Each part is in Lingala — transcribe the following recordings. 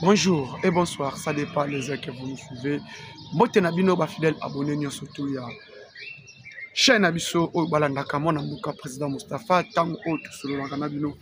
Bonjour et bonsoir, ça dépend les heures que vous nous suivez. Bote nabino ba fidèle abonné nyo surtout ya chaîne abiso o balandaka mona mbuka président Moustapha tango o tosololaka nabino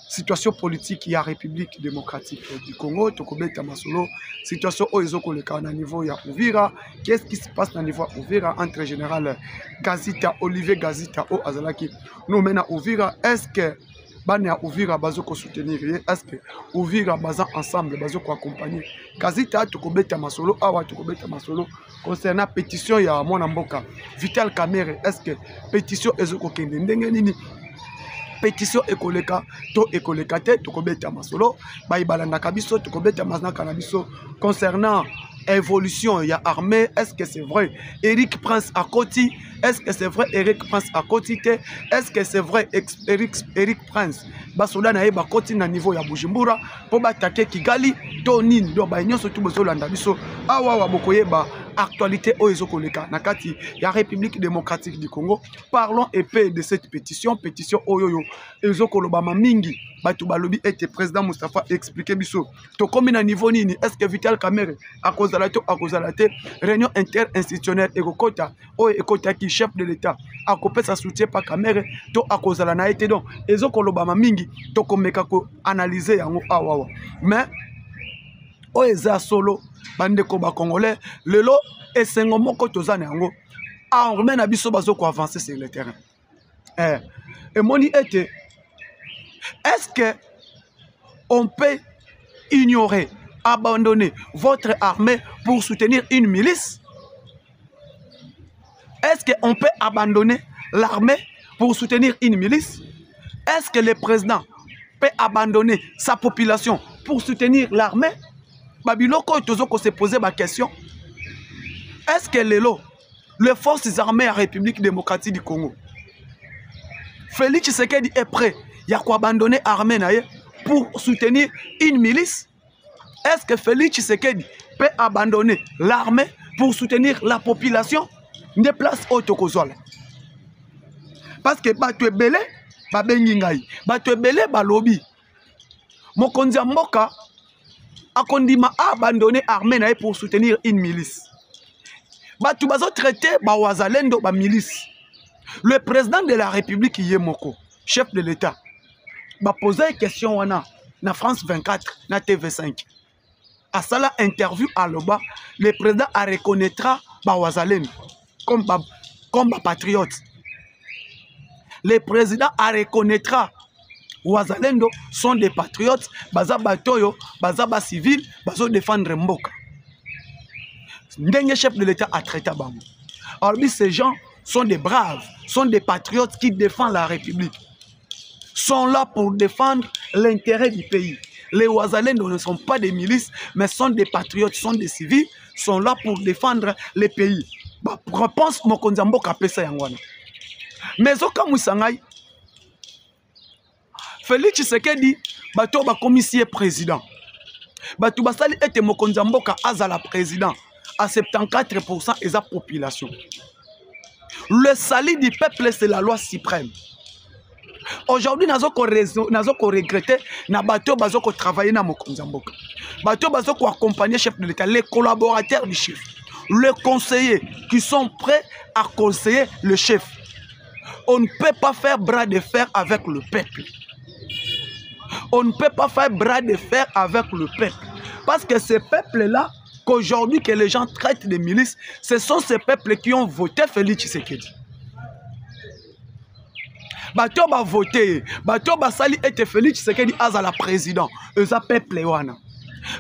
situation politique ya République démocratique du Congo tokobeta masolo situation o ezokoleka na niveau ya Uvira. Qu'est-ce qui se passe na niveau ya Uvira entre général Gazita Olivier Gazita o azalaki nous mena Uvira? Est-ce que Bania Uvira bazoko soutenir? Est-ce que Uvira baza ensemble bazoko accompagner Gazita tokobeta masolo awa tokobeta masolo concernant pétition ya mwana mboka Vital Kamerhe? Est-ce que pétition ezoko kende ndenge nini? Pétition ekoleka to ekoleka te tokobeta masolo bayibalandaka biso tokobeta maznaka na biso concernant évolution ya armée. Est-ce que c'est vrai Eric Prince à Koti? Est-ce que c'est vrai Eric Prince à Koti te? Est-ce que c'est vrai Eric Prince basoda na ye bakoti na niveau ya Bujumbura po batake Kigali to nini? Do ba nyonso tu bozolanda biso awa wa bokoyeba actualité oyo koleka na kati ya République démocratique du Congo. Parlons épais de cette pétition oyo ezokoloba mingi batu balobi ete président Moustapha expliquer biso to komi na niveau nini? Est-ce que Vital Kamerhe akozala te réunion interinstitutionnelle ekokota oyo ekota ki chef de l'État akopesa soutien pa Kamerhe to akozala na ete? Donc ezokoloba mingi to komeka ko analyser yango awawa mais oyo eza solo bandeko ba congolais lelo esengo moko tozana yango armée na biso bazoko avancer sur le terrain. Et moni ete est-ce que on peut ignorer, abandonner votre armée pour soutenir une milice? Est-ce qu'on peut abandonner l'armée pour soutenir une milice? Est-ce que le président peut abandonner sa population pour soutenir l'armée? Babiloko tozoko se poser ma question. Est-ce que les forces armées à République démocratique du Congo, Félix Tshisekedi est prêt à abandonner l'armée pour soutenir une milice? Est-ce que Félix Tshisekedi peut abandonner l'armée pour soutenir la population? De place autokozole. Parce que bato belé babengi ngai, bato belé balobi. Mokonzi mboka akondima abandonner l'armée pour soutenir une milice. Bato bazo traité ba wazalendo ba milice. Le président de la République Yemoko, chef de l'État, va poser une question wana na France 24, na TV5. À ça interview à l'Oba, le président a reconnaîtra ba wazalendo comme patriote. Le président a reconnaîtra wazalendo sont des patriotes, baza batoyo, baza ba civil, bazo défendre mboka. Ndenge chef de l'État a traité bango. Alors ces gens sont des braves, sont des patriotes qui défendent la République, sont là pour défendre l'intérêt du pays. Les Ouazalendo ne sont pas des milices, mais sont des patriotes, sont des civils, sont là pour défendre le pays. Réponse Mokonzi Mboka pesa yangwana. Mais au cas Moussangaï, Félix Tshisekedi, bato ba commissaire président. Bato basali ete Mokonzi Mboka azala président à 74% et sa population. Le salut du peuple, c'est la loi suprême. Aujourd'hui, nous avons regretté na bateau bazoko travailler na Mokonzi Mboka. Bateau bazoko accompagner chef de l'État, les collaborateurs du chef, les conseillers qui sont prêts à conseiller le chef. On ne peut pas faire bras de fer avec le peuple. On ne peut pas faire bras de fer avec le peuple. Parce que ce peuple-là, qu'aujourd'hui que les gens traitent de milices, ce sont ces peuples qui ont voté Félix Tshisekedi. Bato ba voté, bato ba sali ete Félix Tshisekedi azala président, eza peuple wana.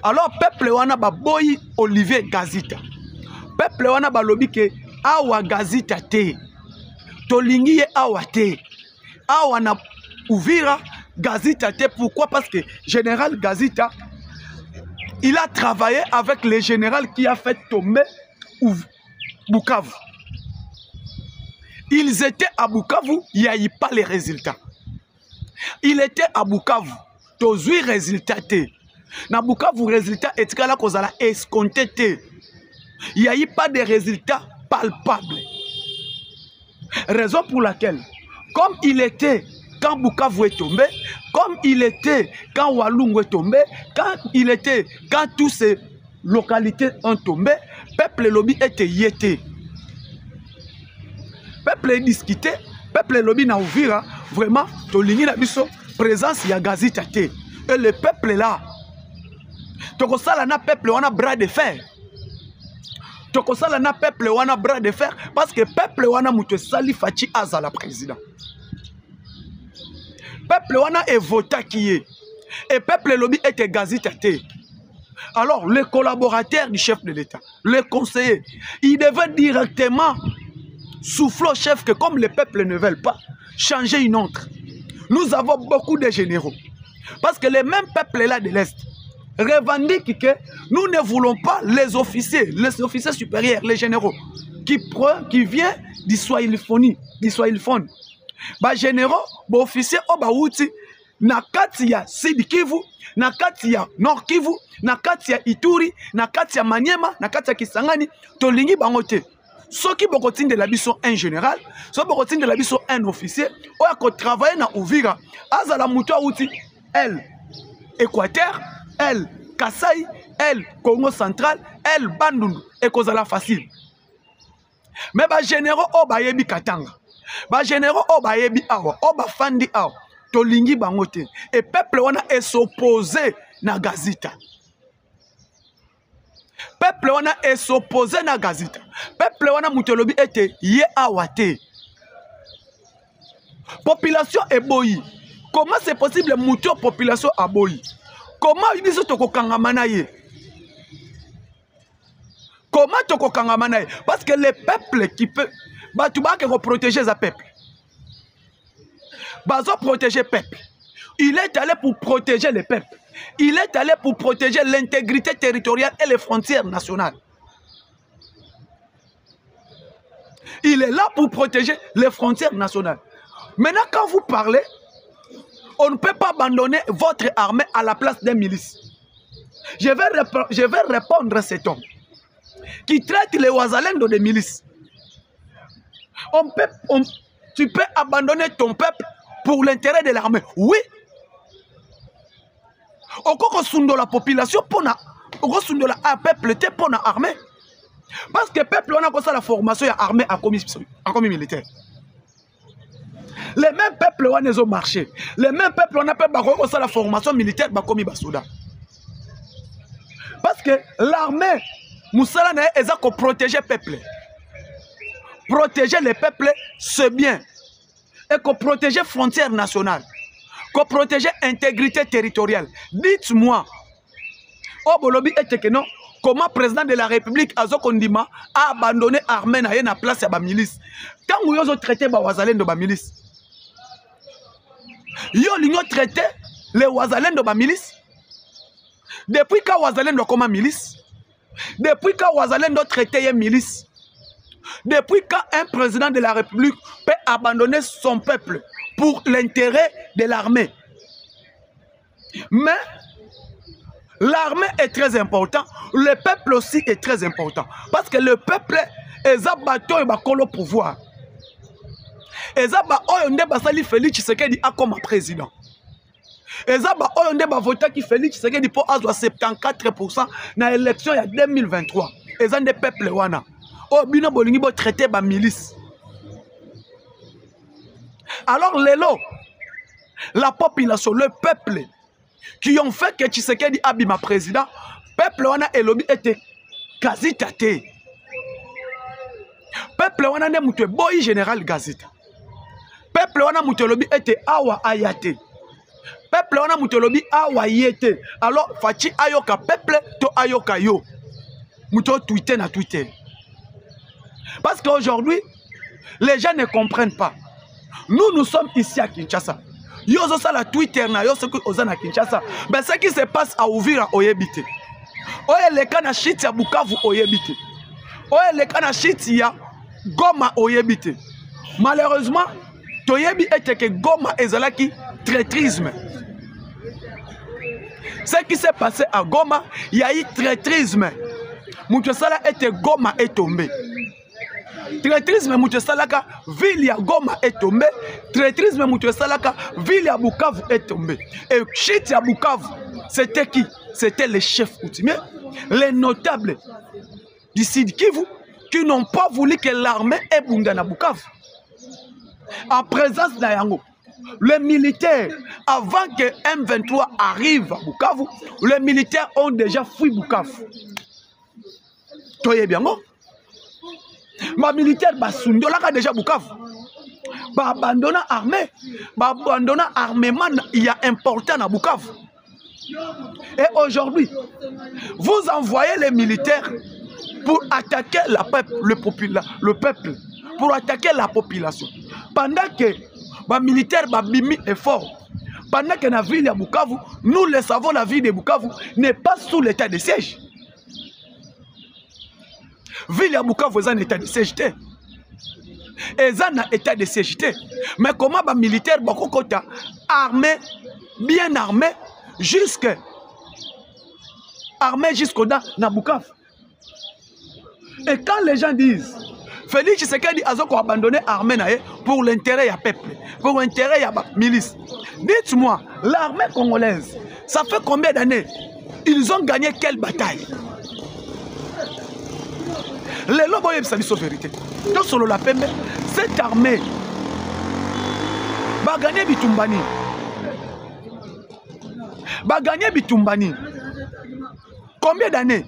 Alors peuple wana ba boyi Olivier Gazita. Peuple wana ba lobi ke awa Gazita te. Tolingi ye awa te. Awa na Uvira Gazita te. Pourquoi? Parce que général Gazita, il a travaillé avec le général qui a fait tomber Bukavu. Ils étaient à Bukavu, il n'y a eu pas les résultats. Il était à Bukavu, tozui résultat. Na Bukavu, résultat est là qu'on a escompté. Il n'y a eu pas de résultats palpables. Raison pour laquelle, comme il était quand Bukavu est tombé, comme il était quand Walungu est tombé, quand toutes ces localités ont tombé, peuple lobby était yété. Peuple est discuté, peuple lobby na Uvira, vraiment, tolingi na biso, présence ya Gazita te. Et le peuple là, tokosala na peuple wana bras de fer. Tokosala na peuple wana bras de fer, parce que peuple wana muto sali fachi azala président. Peuple wana est voté qui est. Et peuple lobby était Gazita te. Alors, les collaborateurs du chef de l'État, les conseillers, ils devaient directement souffler au chef que comme les peuples ne veulent pas changer une autre. Nous avons beaucoup de généraux. Parce que les mêmes peuples là de l'Est revendiquent que nous ne voulons pas les officiers supérieurs, les généraux, qui viennent du Swahiliphone. Bah généraux, bah officiers, oh bah outi, na kati ya Sud Kivu, na kati ya Nord Kivu, na kati ya Ituri, na kati ya Maniema, na kati ya Kisangani, tolingi bangote. Ceux qui bokotine de la biso un général, ceux qui bokotine de la biso un officier, ou à travailler na Uvira, azala muto outi, elle Équateur, elle Kasaï, elle Congo central, elle Bandundu, et kozala facile. Mais ba généraux o ba yebi Katanga, ba généraux o ba yebi awa, o ba fandi awa, tolingi bangote, et peuple wana est s'opposé na Gazita. Peuple wana est s'opposé na Gazita. Peuple wana mutolobi était ye awate. Population est boyi. Comment c'est possible muto population a boyi? Comment biso toko kangamana ye? Comment toko kangamana ye? Parce que les peuples qui peut batuba qui protéger les peuples. Bazo protéger peuple. Il est allé pour protéger les peuples. Il est allé pour protéger l'intégrité territoriale et les frontières nationales. Il est là pour protéger les frontières nationales. Maintenant, quand vous parlez, on ne peut pas abandonner votre armée à la place des milices. Je vais répondre à cet homme qui traite les Ouazalendo de milices. Tu peux abandonner ton peuple pour l'intérêt de l'armée. Oui. Oko sundo la population pour na sundo la peuple te pour na armée. Parce que peuple on a comme ça la formation ya armée à commis militaire. Les mêmes peuples on ont marché. Les mêmes peuples on a pas comme ça la formation militaire ba commis basoda. Parce que l'armée musala na eza ko protéger peuple. Protéger les peuples c'est bien. Et ko protéger frontières nationales. Qu'on protéger l'intégrité territoriale. Dites-moi, comment le président de la République Azokondima a abandonné l'armée à la place de la milice? Quand vous avez traité les Ouazalendo de la milice, vous avez traité les Ouazalendo de la milice. Depuis quand Ouazalendo comme milice? Depuis quand Ouazalendo traité les milices? Depuis quand un président de la République peut abandonner son peuple pour l'intérêt de l'armée? Mais l'armée est très important, le peuple aussi est très important. Parce que le peuple est abattu et le pouvoir. Et Sali Félix Tshisekedi a comme président. Et voté qui Félix Tshisekedi pour avoir 74% dans l'élection en 2023. Et ça des peuples wana. Oh bino bolingi bo traité ba milice. Alors la population, le peuple qui ont fait que Tshisekedi abima président, peuple wana elobi était quasi taté. Peuple wana ne muté boy général Gazita. Peuple wana muté lobi était awa ayate. Peuple wana muté lobi awa yete. Alors fachi ayoka peuple to ayoka yo. Muto Twitter na Twitter. Parce qu'aujourd'hui, les gens ne comprennent pas. Nous sommes ici à Kinshasa. Yozo ça la Twitter na yozo que ozana Kinshasa. Ben ce qui se passe à Uvira oyebite. Oye le kana shit ya Bukavu oyebite. Oye le kana shit ya Goma oyebite. Malheureusement, toyebi était que Goma ezalaki traîtrisme. Ce qui s'est passé à Goma, il y a eu traîtrisme. Moutoussala était Goma est tombé. traîtrisme mutu salaka ville ya Goma est tombé, traîtrisme mutu salaka ville ya Bukavu est tombé. Et chute ya Bukavu, c'était qui? C'était les chefs coutumiers, les notables du Sud Kivu qui n'ont pas voulu que l'armée ait bunda na Bukavu. En présence d'Ayango, les militaires, avant que M23 arrive à Bukavu, les militaires ont déjà fui Bukavu. Toye bien, ma militaire basundolaka déjà Bukavu. Ba abandonna armée, ba abandonna armement, il y a important à Bukavu. Et aujourd'hui, vous envoyez les militaires pour attaquer le peuple, pour attaquer la population. Pendant que les militaires bimi est fort, pendant que la ville de Bukavu, nous le savons, la ville de Bukavu n'est pas sous l'état de siège. La ville de Bukavu est en état de siège. Ils ont un état de siège. Mais comment les militaires sont armés, bien armés, jusqu'au dans Bukavu? Et quand les gens disent Félix Tshisekedi a abandonné l'armée pour l'intérêt du peuple, pour l'intérêt de la milice, dites-moi, l'armée congolaise, ça fait combien d'années ils ont gagné quelle bataille? Les lobos y sont vérité. Donc sur la pembe, cette armée va gagner Bitumbani. Va gagner Bitumbani. Combien d'années?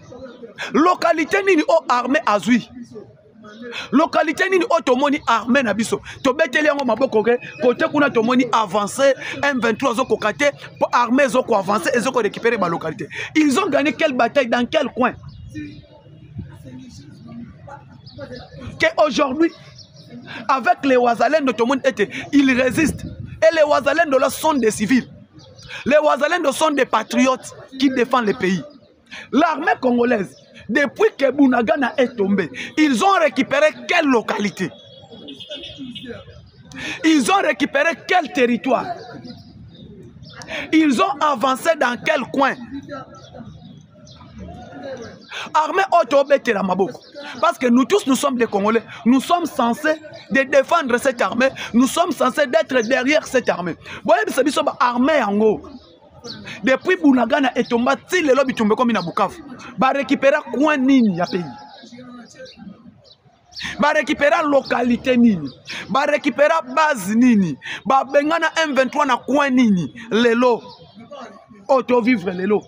Localité nini o armée azui. Localité nini o tomoni armée na biso. To beteli yango maboko ke côté kuna tomoni avancer M23 zo kokate pour armée zo ko avancer et zo ko récupérer ba localité. Ils ont gagné quelle bataille dans quel coin? Qu'aujourd'hui, avec les Ouazalènes de tout le monde, ils résistent. Et les Ouazalènes de là sont des civils. Les Ouazalènes sont des patriotes qui défendent le pays. L'armée congolaise, depuis que Bunagana est tombé, ils ont récupéré quelle localité? Ils ont récupéré quel territoire? Ils ont avancé dans quel coin? Armée autobété la maboko. Parce que nous tous, nous sommes des Congolais. Nous sommes censés de défendre cette armée. Nous sommes censés d'être derrière cette armée. Vous voyez, c'est une armée en haut. Depuis Bunagana et Tomba, si les lobbies tombent comme in Bukavu, va récupérer coin nini ya pays. Va récupérer localité nini. Va récupérer base nini. Va bengana M23 na coin nini. Les lots. Auto-vivre les lots.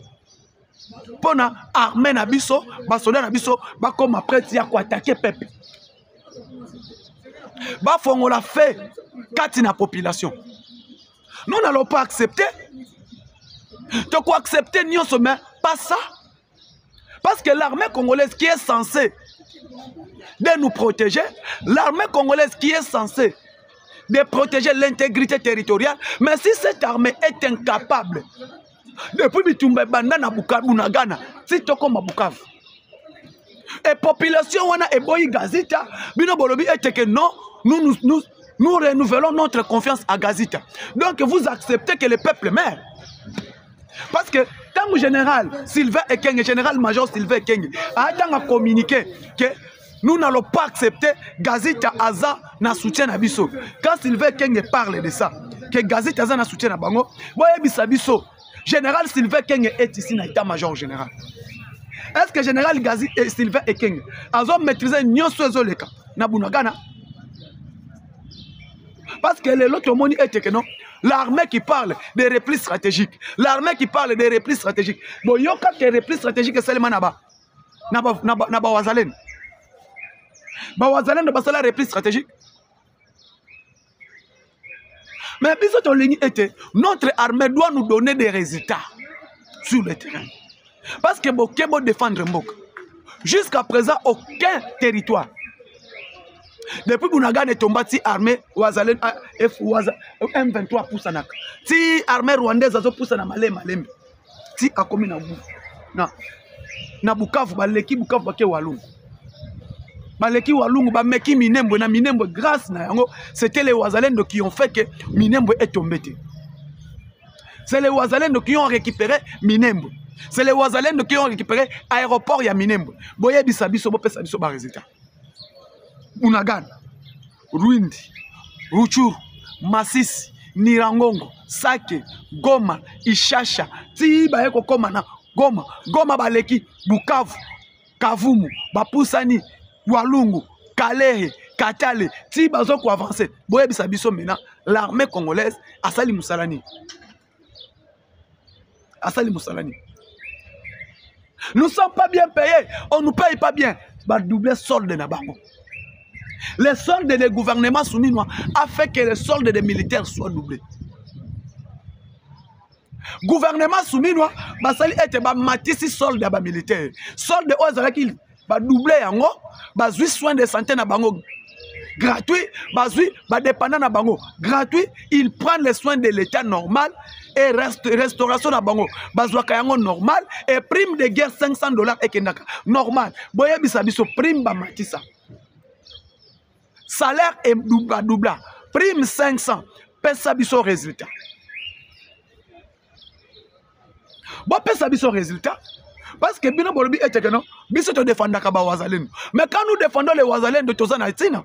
Pour l'armée na biso, ba soldat na biso, ba comme après ya ko attaquer peuple. Ba fongo la fait kati na population. Nous n'allons pas accepter. Tu quoi accepter non mais pas ça. Parce que l'armée congolaise qui est censée de nous protéger, l'armée congolaise qui est censée de protéger l'intégrité territoriale, mais si cette armée est incapable depuis Bitumba Banda na Bukavu na Ghana, c'est tout comme Bukavu. Et population wana eboyi Gazita, bino bolobi est que non, nous renouvelons notre confiance à Gazita. Donc vous acceptez que le peuple meurt. Parce que tant que général Sylvain Ekenge, général-major Sylvain Ekenge, a communiqué que nous n'allons pas accepter Gazita Aza na soutien à Bisso. Quand Sylvain Ekenge parle de ça, que Gazita Aza na soutien à Bango, voyez Bisso. Général Sylvain Ekenge est ici dans l'état-major général. Est-ce que général Gazi et Sylvain Ekenge ont maîtrisé Nyonso Ezoleka na Bunagana? Parce que l'autre monde est que non. L'armée qui parle des replis stratégiques. L'armée qui parle des replis stratégiques. Bon, il y a que replis stratégiques seulement là-bas. Naba Wazalen. Ba Wazalen de basala replis stratégique. Mais notre armée doit nous donner des résultats sur le terrain. Parce que Bokebo défendre Mbok. Jusqu'à présent, aucun territoire. Depuis Bunagana est tombé, si l'armée Ouazalène M23 pousse à Nak. Si l'armée rwandaise a poussé à Malem. Si a commis na Bukavu, Baleki Bukavu Bake Walungu. Baleki Walungu, Bameki Minembo, na Minembo, grâce na yango, c'était les Ouazalènes qui ont fait que Minembo est tombé. C'est les Ouazalènes qui ont récupéré Minembo. C'est les Ouazalènes qui ont récupéré l'aéroport ya Minembo. Boye Bisabiso, Bope Sabiso, ba résultat. Bunagana, Rwindi, Ruchuru, Masisi, Nirangongo, Sake, Goma, Ishasha, Tiba eko koma na Goma, Goma baleki, Bukavu, Kavumu, Bapusani, Walungu, Kalehe, Katale, Tiba zoko avancer. Boye bisabiso mena, l'armée congolaise, Asali Moussalani. Asali Moussalani. Nous ne sommes pas bien payés, on ne nous paye pas bien. Bah doubler solde na bango. Les soldes des gouvernements soumis a fait que les soldes des militaires soient doublés. Gouvernement soumis bah ça était bah matisi solde des militaires. Solde aux alaki bah doublé yango, bah zui soins de santé na bango gratuit, bah zui bah dépendant na bango gratuit, ils prennent les soins de l'état normal. Et restauration na bango bazwaka yango normal et prime de guerre $500 et kendaka normal boya bisabiso prime ba matisa salaire est doubla prime 500 pesa biso résultat bon pesa biso résultat parce que bino bolobi eteke non biso to défendaka ba wazalendo mais quand nous défendons les wazalendo tozana tina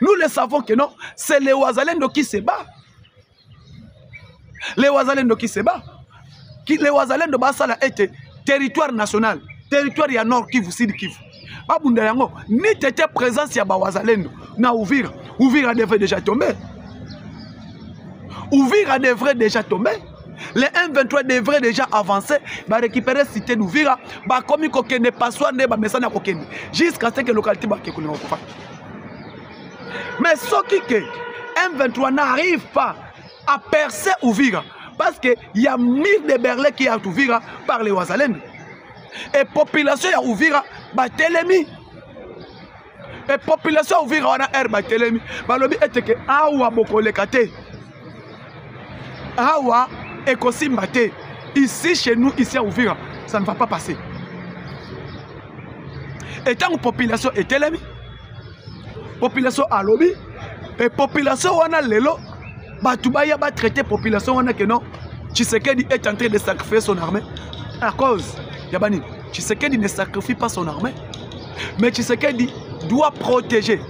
nous le savons que non c'est les wazalendo qui se battent. Les Wazalendo qui se bat. Les Wazalendo basala était territoire national. Territoire ya Nord Kivu, Sud Kivu. Babunda yango, ni tete présence ya ba Wazalendo na Uvira. Uvira devrait déjà tomber. Uvira devrait déjà tomber. Les M23 devraient déjà avancer, ba récupérer cité d'Uvira, ba komi kokende paswa ne ba mesana kokende. Jusqu'à ce que localité ba kekulima kofa. Mais ce qui que M23 n'arrive pas à percer Uvira parce qu'il y a 1000 de Berlin qui a Uvira par les Wazalendo et population ya Uvira batelemi et population Uvira on a air batelemi balobi eteke awa bokolekate awa ekosimbate ici chez nous ici à Uvira ça ne va pas passer et tant que population est telemi population à lobby et population on a lelo Batubaya va traiter population on a que non Tshisekedi est en train de sacrifier son armée à cause Yabani Tshisekedi ne sacrifie pas son armée mais Tshisekedi doit protéger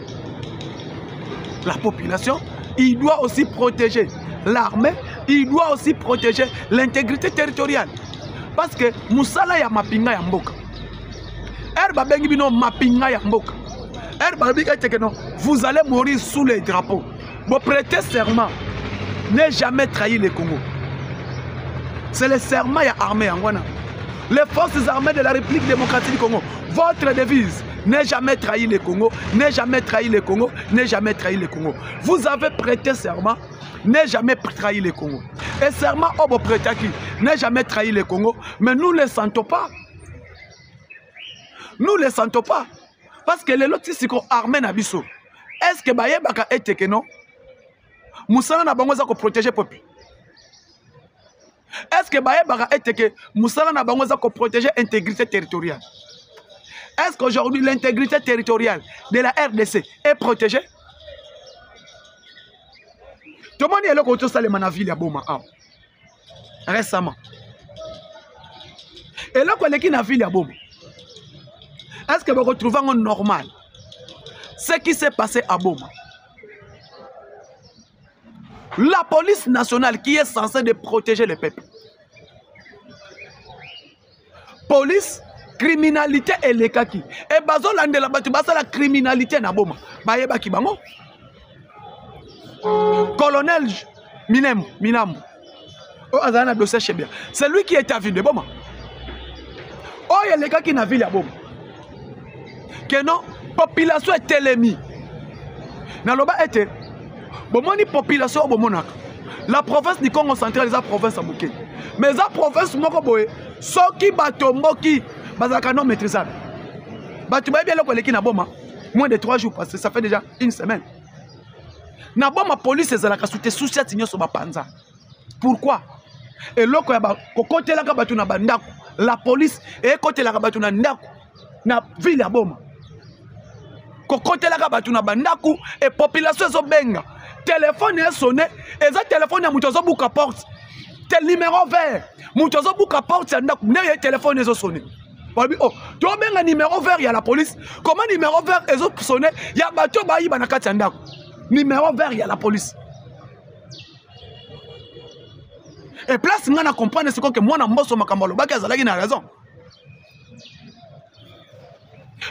la population, il doit aussi protéger l'armée, il doit aussi protéger l'intégrité territoriale parce que Moussala ya mapinga ya mboka Herba bengi bino mapinga ya mboka Herba bengi que non vous allez mourir sous les drapeaux vous prêtez serment. Ne jamais trahir le Congo. C'est le serment à l'armée Angwana. Les forces armées de la République démocratique du Congo. Votre devise, ne jamais trahir le Congo, ne jamais trahir le Congo, ne jamais trahir le Congo. Vous avez prêté serment, ne jamais trahir le Congo. Et serment au beau prêté qui, ne jamais trahir le Congo, mais nous ne le sentons pas. Nous ne le sentons pas. Parce que les autres, c'est qu'on armée Nabiso. Est-ce que Bayebaka est que non? Moussala na bango za ko protéger peuple. Est-ce que Bayebaka est que Moussala na bango za ko protéger l'intégrité territoriale? Est-ce qu'aujourd'hui l'intégrité territoriale de la RDC est protégée? Tout le monde est là quand ça les manaville à Boma récemment. Et là quand les qui na ville à Boma. Est-ce que vous retrouvez en normal ce qui s'est passé à Boma? La police nationale qui est censée de protéger le peuple. Police, criminalité et les kaki. Et bazo lande la batu basa la criminalité na Boma. Bayeba ki bango. Colonel Minambo. Oh azana dossier chez bien. C'est lui qui est à ville de Boma. Oh il y a les kaki na ville à Boma. Que non, population est télémi. Naloba était bomoni population bomonaka. La province du Congo central la province à Bouké. Mais la province moko boye soki batomboki bazaka non maîtrisable. Batu ba bien le qui na Boma moins de 3 jours parce que ça fait déjà une semaine. Na Boma police ezalaka soute souci atinyo so bapanza. Pourquoi? Et loko ya ba kokote la ka batu na bandako. La police et kote la ka batu na ndako na ville ya Boma. Kokote la ka batu na bandako et population zo benga. Téléphone est sonné et ça téléphone a mutozo buka porte. Tel numéro vert. Mutozo buka porte na téléphone est sonné. Oh, tu as un numéro vert, il y a la police. Comment numéro vert, les autres sonné, il y a bateau, il y a un numéro vert, il y a la police. Et place, on a compris ce que moi, je suis en train de raison.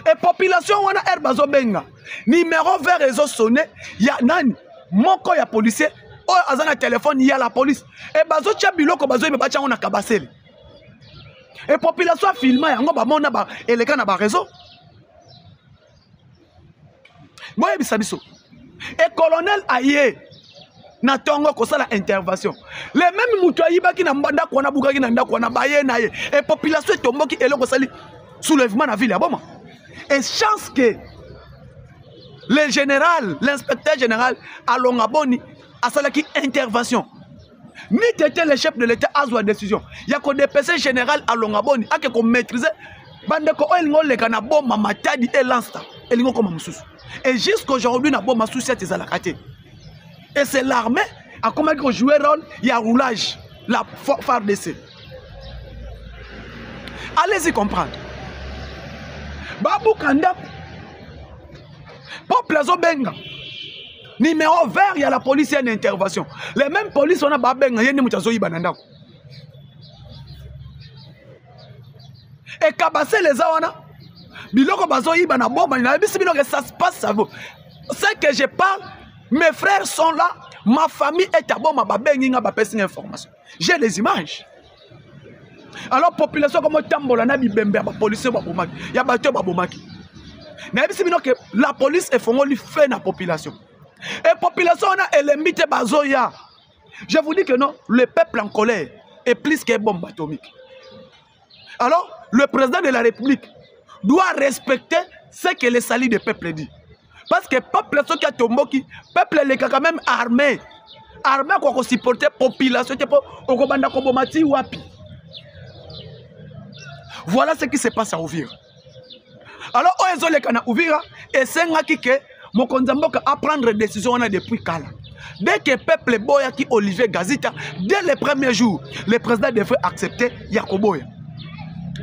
Et population, on a herbazo benga. Numéro vert, les autres sonné, il y a nani. Mon corps, il y a policier. Oh, il y a un téléphone, il y a la police. Et bazo, tu as biloko, bazo, il y a un kabassel. Et population a filmé, et les gens ont réseau. Moi, je suis et colonel Aye, na tongo ko sala intervention. Les mêmes moutouaïs qui na mbanda ko na bugaki na ndako na baye na ye. Et population tombo ki eloko sali soulèvement na ville aboma. Et chance que le général, l'inspecteur général Alongaboni a sala ki intervention. Ni t'étais le chef de l'État à la décision. Il y a que des PC général à Longaboni, à qu'on maîtrise. Bande ko olingo le kana bomba matadi et l'instant. Et lingo comme moussous. Et jusqu'aujourd'hui na bomba sous cette zalakate. Et c'est l'armée a comment qu'on joue rôle, il y a roulage, la phare d'essai. Allez-y comprendre. Babou Kanda. Pop Plazo Benga. Numéro vert, il y a la police, il y a une intervention. Les mêmes polices, on a babeng, il y a une mutazo ibananda. Et Kabassé les awana, biloko bazo ibana bomba, ça se passe, ça vaut. C'est que je parle, mes frères sont là, ma famille est à bon, ma babeng, il y a une information. J'ai les images. Alors, population comme Tambola, na bibembe, la police, il y a bateau babomaki. Mais la police est fondée fait la population. Et la population a élimité Bazoya. Je vous dis que non, le peuple en colère est plus qu'une bombe atomique. Alors, le président de la République doit respecter ce que les salis du peuple dit. Parce que le peuple qui a tombé, le peuple est quand même armé. Armé pour supporter la population. Voilà ce qui se passe à Ouvira. Alors, ils ont les canaux Ouvira et c'est un qui Mokonzamboka à prendre des décisions depuis Kala. Dès que le peuple boya qui Olivier Gazita, dès les premiers jours, le président devrait accepter Yakoboya.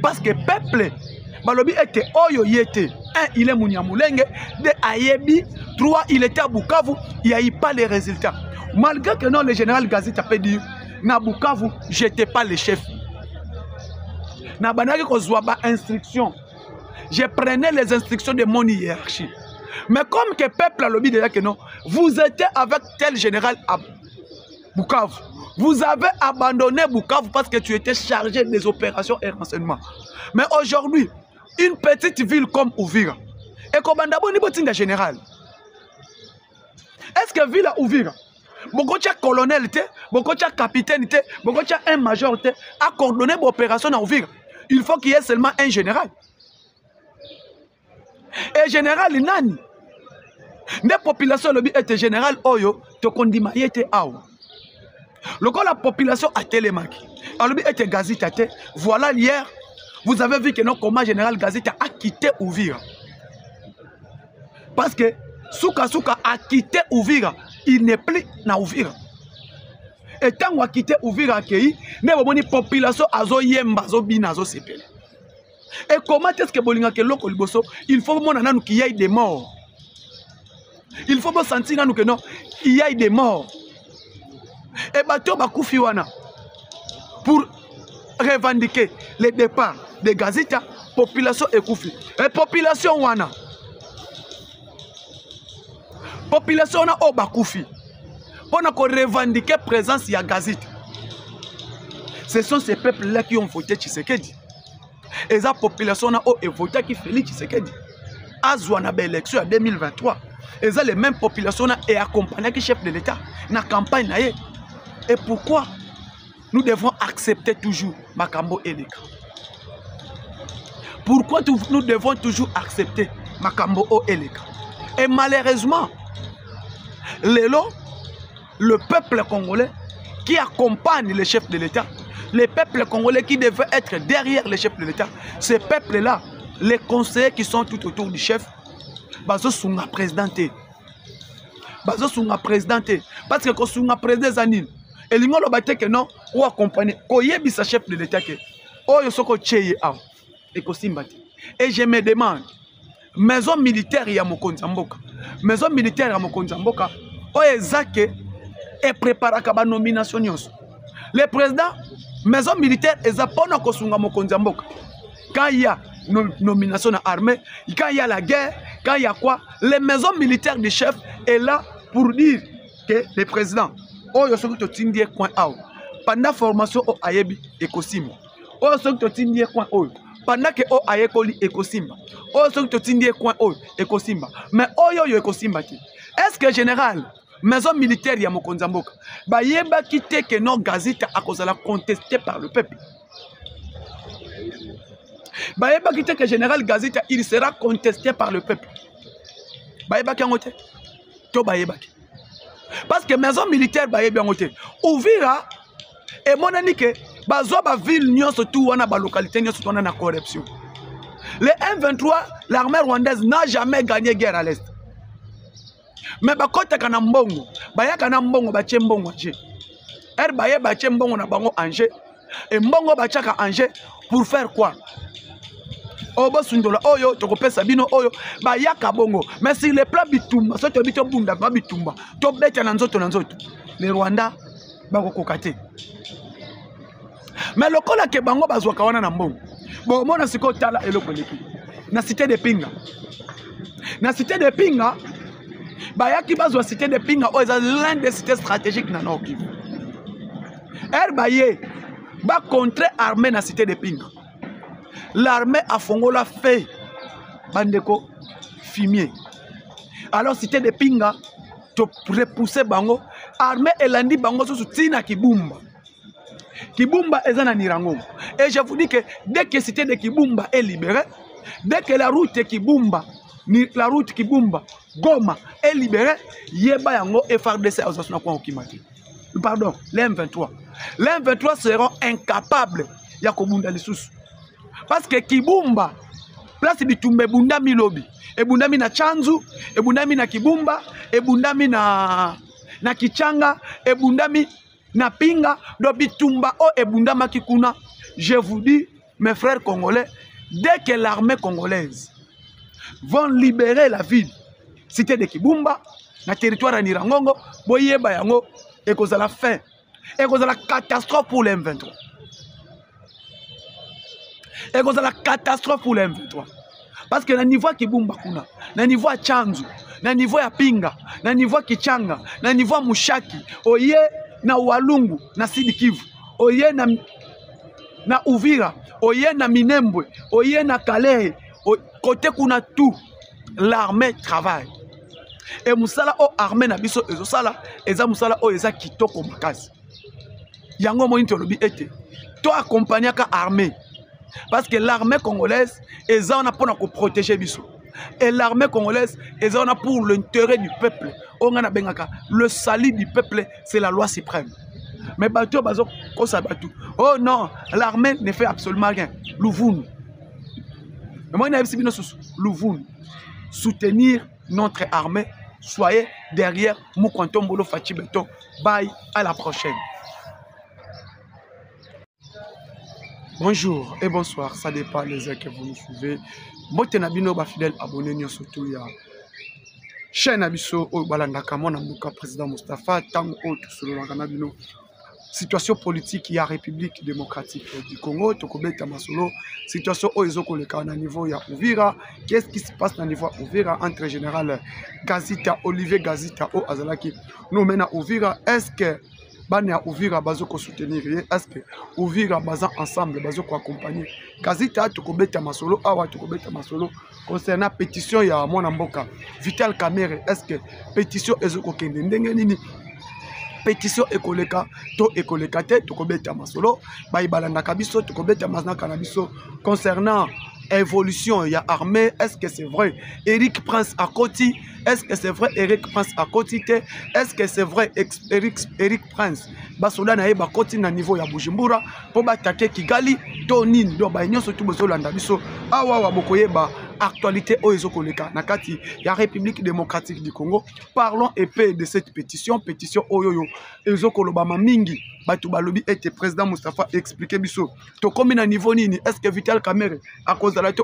Parce que le peuple, Balobi était Oyo Yete. 1, il est Mouniamoulenge. 2, Ayebi. 3, il était à Bukavu. Il n'y a eu pas les résultats. Malgré que non, le général Gazita peut dire, na Bukavu, je n'étais pas le chef. Na banaki ko zouaba instruction. Je prenais les instructions de mon hiérarchie. Mais comme que le peuple a lobby déjà que non, vous étiez avec tel général à Bukavu. Vous avez abandonné Bukavu parce que tu étais chargé des opérations et renseignements. Mais aujourd'hui, une petite ville comme Ouvira, et comme Bandabo ni général. Est-ce que ville à Ouvira, beaucoup de colonel, beaucoup de capitaine, beaucoup de un major a coordonné l'opération à Ouvira? Il faut qu'il y ait seulement un général. Et général Nani. Les populations lobby était général Oyo, te kondima yete aou. Lorsque la population a télémaki, alors lobby était Gazita. Voilà hier, vous avez vu que non comment général Gazita a quitté Ouvira. Parce que Souka a quitté Ouvira, il n'est plus na Ouvira. Et tant qu'on a quitté Ouvira, la population a zo yemba zo bina zo sepele. Et comment est-ce que Bolinga ke loko liboso, il faut qu'il y ait des morts. Il faut sentir que non, il y a des morts. Et bateau bakoufi wana pour revendiquer le départ de Gazita, population est koufi. Et population wana. Population wana o bakoufi. Pour revendiquer la présence de Gazita. Ce sont ces peuples-là qui ont voté Tshisekedi. Et la population a voté qui Félix Tshisekedi. Azouana élection en 2023. Et les mêmes populations et accompagné le chef de l'État dans la campagne. Et pourquoi nous devons accepter toujours Makambo Eleka? Pourquoi nous devons toujours accepter Makambo Eleka? Et malheureusement, le peuple congolais qui accompagne le chef de l'État, le peuple congolais qui devait être derrière le chef de l'État, ces peuples-là, les conseillers qui sont tout autour du chef, bazo sunga présidenté. Bazo sunga présidenté. Parce que quand sunga président et l'ingolo bate que non, ou accompagner, ko yebi sa chef de l'État que, oh yo soko cheye aw. ekosimbati. Et je me demande, maison militaire ya mokonzi mboka, maison militaire ya mokonzi mboka, oyo ezake et préparaka ba nomination nyonso. Le président, maison militaire eza pona kosunga mokonzi mboka. Quand il y a nomination à l'armée, quand il y a la guerre, quand il y a quoi, les maisons militaires du chef est là pour dire que le président, oyo soki to tindie coin ao, pendant formation o ayebi ekosimba. Oyo soki to tindie coin oyo, pendant que o ayekoli ekosimba. Oyo soki to tindie coin oyo ekosimba. Mais oyo yo ekosimba ti. Est-ce que général maison militaire ya mokonzi mboka ba yeba kite que non gazeta a cause la contesté par le peuple. Ba yeba kite que général gazeta il sera contesté par le peuple. Ba yeba ki ngote to ba yeba ki. Parce que maison militaire ba yeba ngote Uvira et monani que bazo ba ville nyonso tout wana ba localité nyonso wana na corruption. Le M23 l'armée rwandaise n'a jamais gagné guerre à l'est. Mais bakota kana mbongo baya kana mbongo bache mbongo nje baye bache mbongo na bango anje et mbongo bachaka anje pour faire quoi obo sundola oyo tokopesa bino oyo bayaka bongo mais sur le plan bitumba soto bito bunda ba bitumba to beta na nzoto le Rwanda bakokoka te mais lokola ke bango bazwaka wana na mbongo bon mona siko tala eloko leki na cité de Pinga bayaki bazwa cité de Pinga oza l'un des cités stratégiques na Nord Kivu. Baye ba contre armée na cité de Pinga. L'armée a fongola fait bandeko fumier. Alors cité de Pinga to repousser bango armée elandi bango sous tina Kibumba. Kibumba eza na Nirango. Et je vous dis que dès que cité de Kibumba est libérée, dès que la route Kibumba Goma est libérée, Yeba Yango et FARDC pardon, les M23. Les M23 seront incapables de Kobunda les sous. Parce que Kibumba, place Bitumbe Bundami Lobby, et Bundami na Chanzu, et Bundami na Kibumba, et Bundami na Kichanga, et Bundami na Pinga, do Bitumba o et Bundama Kikuna. Je vous dis, mes frères congolais, dès que l'armée congolaise vont libérer la ville, cité de Kibumba, na territoire de Nirangongo, boyeba yango, et cause la fin, et cause la catastrophe pour les M23. Et cause la catastrophe pour les M23. Parce que na niveau Kibumba kuna, na niveau Chanzu, na niveau ya Pinga, na niveau Kichanga, na niveau Mushaki, oye na Walungu, na Sidi Kivu, oye na Uvira, oye na Minembwe, oye na Kalehe, côté kuna tout, l'armée travaille. Et musala o armée na biso ezosala, eza musala o eza kitoko makasi. Yango mo intolobi ete, to accompagner ka armée. Parce que l'armée congolaise est là pour protéger biso. Et l'armée congolaise est là pour l'intérêt du peuple. Le salut du peuple, c'est la loi suprême. Mais bateau bazo kosa bateau. Oh non, l'armée ne fait absolument rien. Louvoun. Mais moi, Louvoun. Soutenir notre armée. Soyez derrière Moukontombolo Fachi Beto. Bye, à la prochaine. Bonjour et bonsoir, ça dépend les heures que vous nous suivez. Bote nabino ba fidèle abonné nyo surtout ya chaîne abiso o balandaka mona mbuka président Moustapha tango o tusololanga nabino situation politique ya République démocratique du Congo tokobeta masolo situation o ezoko le na niveau ya Uvira. Qu'est-ce qui se passe na niveau Uvira entre général Gazita Olivier Gazita o azalaki nous mena Uvira? Est-ce que Bania Uvira bazo ko soutenir? Est-ce que Uvira baza ensemble bazo ko accompagner? Gazita tukobeta masolo awa tukobeta masolo concernant pétition ya mwana mboka Vital Kamerhe. Est-ce que pétition ezoko kende ndenge nini? Pétition ekoleka to ekoleka te tukobeta masolo ba ibalanda kabiso tukobeta masna kanabiso concernant évolution ya armée. Est-ce que c'est vrai Eric Prince Akoti? Est-ce que c'est vrai Eric Prince Akoti te? Est-ce que c'est vrai Eric Prince basoda na yeba koti na niveau ya Bujumbura po batake Kigali to nini do ba nyonso tu bozolanda biso awa wa bokoyeba actualité oyo koleka na kati ya République démocratique du Congo. Parlons épais de cette pétition oyo ezokolobama mingi batu balobi ete président Moustapha expliquer biso to komi na niveau nini, est-ce que Vital Kamerhe akozala te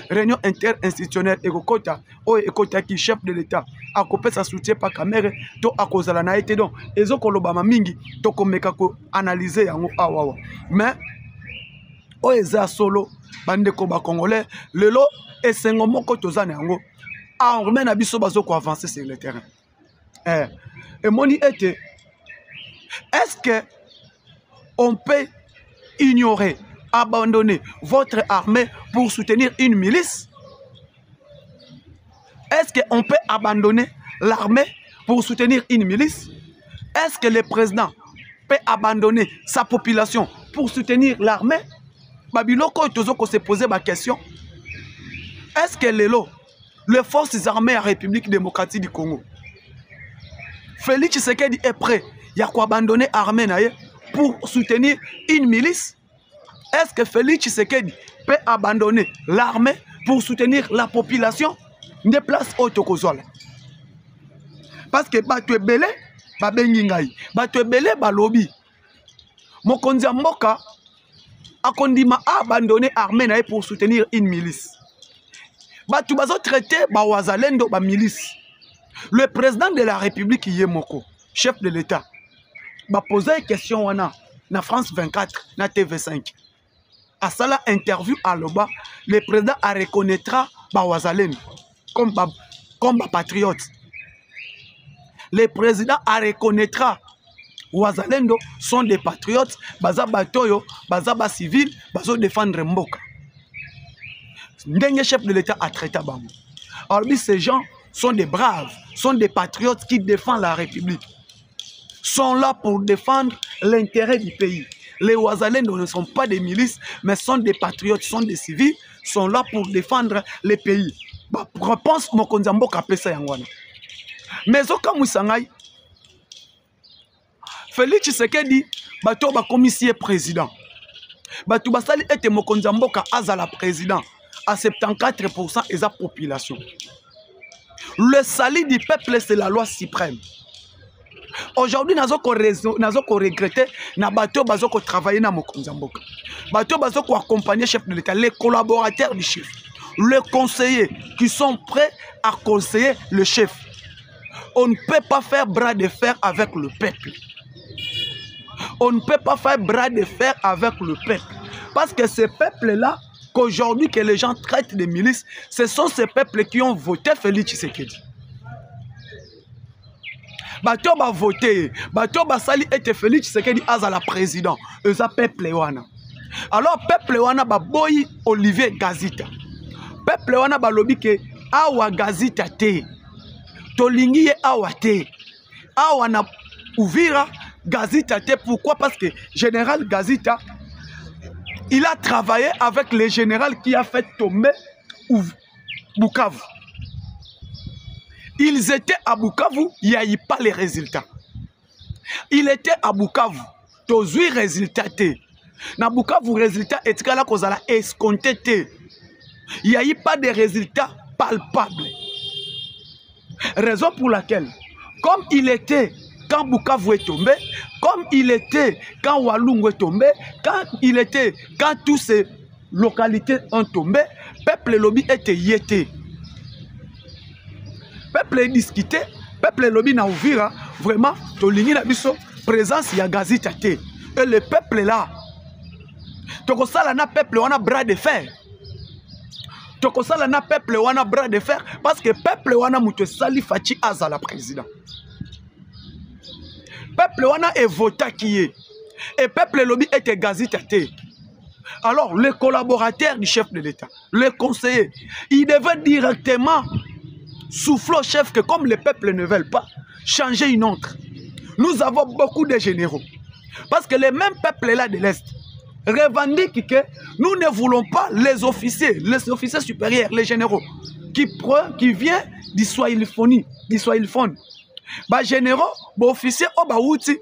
réunion interinstitutionnelle ekokota oyo ekota ki chef de l'État akopesa soutien pa Kamerhe to akozala na ete. Donc ezokolobama mingi to komeka ko analyser yango awawa, mais oyo eza solo bandeko ba congolais lelo esengo moko tozana yango armée na biso bazo ko avancer sur le terrain. Et moni ete, est-ce que on peut ignorer, abandonner votre armée pour soutenir une milice? Est-ce qu'on peut abandonner l'armée pour soutenir une milice? Est-ce que le président peut abandonner sa population pour soutenir l'armée? Babiloko tozoko se poser ma question. Est-ce que les forces armées à République démocratique du Congo, Félix Tshisekedi est prêt à abandonner l'armée pour soutenir une milice? Est-ce que Félix Tshisekedi peut abandonner l'armée pour soutenir la population des places autocozola? Parce que bato ebele babengi ngai, bato ebele balobi mokonzi mboka akondima abandonner l'armée pour soutenir une milice. Bato bazo traité ba wazalendo ba milice. Le président de la République Yemoko, chef de l'État, m'a posé une question na France 24, na TV5. À ça interview à l'Oba, le président a reconnaîtra Bawazalen comme patriote. Le président a reconnaîtra Wazalendo sont des patriotes, baza batoyo, baza ba civil, bazo défendre Mboka. Ndenge chef de l'État a traité Bango. Alors ces gens sont des braves, sont des patriotes qui défendent la République, sont là pour défendre l'intérêt du pays. Les Ouazalendo ne sont pas des milices, mais sont des patriotes, sont des civils, sont là pour défendre le pays. Réponse Mokonzambo Kapesa Yangwana. Mais au cas où Félix Tshisekedi, bato ba commissaire président. Bato basali ete Mokonzambo ka azala président à 74% de la population. Le salut du peuple, c'est la loi suprême. Aujourd'hui, nous avons regretté que travailler dans Mokonzamboka. Nous avons accompagner le chef de l'État, les collaborateurs du chef, les conseillers qui sont prêts à conseiller le chef. On ne peut pas faire bras de fer avec le peuple. On ne peut pas faire bras de fer avec le peuple. Parce que ce peuple-là, qu'aujourd'hui que les gens traitent de milices, ce sont ces peuples qui ont voté Félix Tshisekedi. Bato ba voté, bato ba sali ete Félix Tshisekedi azala président, eza peuple wana. Alors peuple wana ba boyi Olivier Gazita. Peuple wana ba lobi ke awa Gazita te. Tolingi ye awa te. Awa na Uvira Gazita te. Pourquoi? Parce que général Gazita, il a travaillé avec le général qui a fait tomber Bukavu. Ils étaient à Bukavu, il n'y a eu pas les résultats. Il était à Bukavu, tous résultats. Na Bukavu, résultats étaient là qu'on a escompté. Il n'y a eu pas de résultats palpables. Raison pour laquelle, comme il était quand Bukavu est tombé, comme il était quand Walungu est tombé, quand toutes ces localités ont tombé, peuple lobby était yété. Peuple est discuté, peuple lobby na Uvira, vraiment, tolingi na biso, présence ya Gazita te. Et le peuple là, tokosala na peuple wana bras de fer. Tokosala na peuple wana bras de fer, parce que peuple wana muto sali fachi azala président. Peuple wana est voté qui est. Et peuple lobby était Gazita te. Alors, les collaborateurs du chef de l'État, les conseillers, ils devaient directement souffler au chef que comme les peuples ne veulent pas, changer une autre. Nous avons beaucoup de généraux. Parce que les mêmes peuples là de l'Est revendiquent que nous ne voulons pas les officiers supérieurs, les généraux, qui viennent du Swahiliphone. Bah généraux, bah officiers, oh bah outi,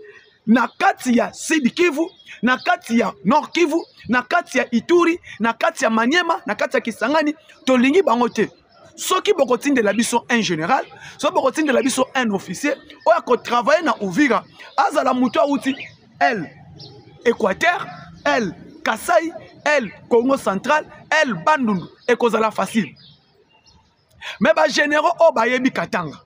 na kati ya Sud Kivu, na kati ya Nord Kivu, na kati ya Ituri, na kati ya Maniema, na kati ya Kisangani, tolingi bango te. Soki bokotinde la biso un général, soki bokotinde la biso un officier, oya ko travailler na Uvira, azala muto outi elle Équateur, elle Kasaï, elle Congo central, elle Bandundu, et kozala facile. Mais ba généraux o ba yebi Katanga,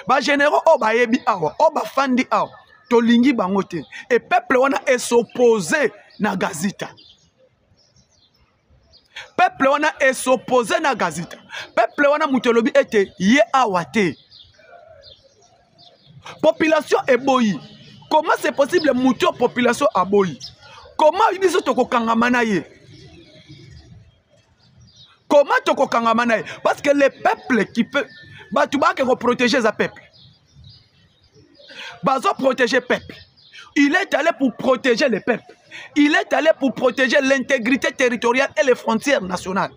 ba généraux o ba yebi awa, o ba fandi awa, tolingi bango te. Et peuple wana est s'opposé na Gazita. Peuple wana est s'opposé na Gazita. Peuple wana mutelobi ete ye awate. Population eboyi. Comment c'est possible muto population aboyi? Comment biso toko kangamana ye? Comment toko kangamana ye? Parce que le peuple qui peut batouba qui protéger les peuple. Bazo protéger le peuple. Il est allé pour protéger le peuple. Il est allé pour protéger l'intégrité territoriale et les frontières nationales.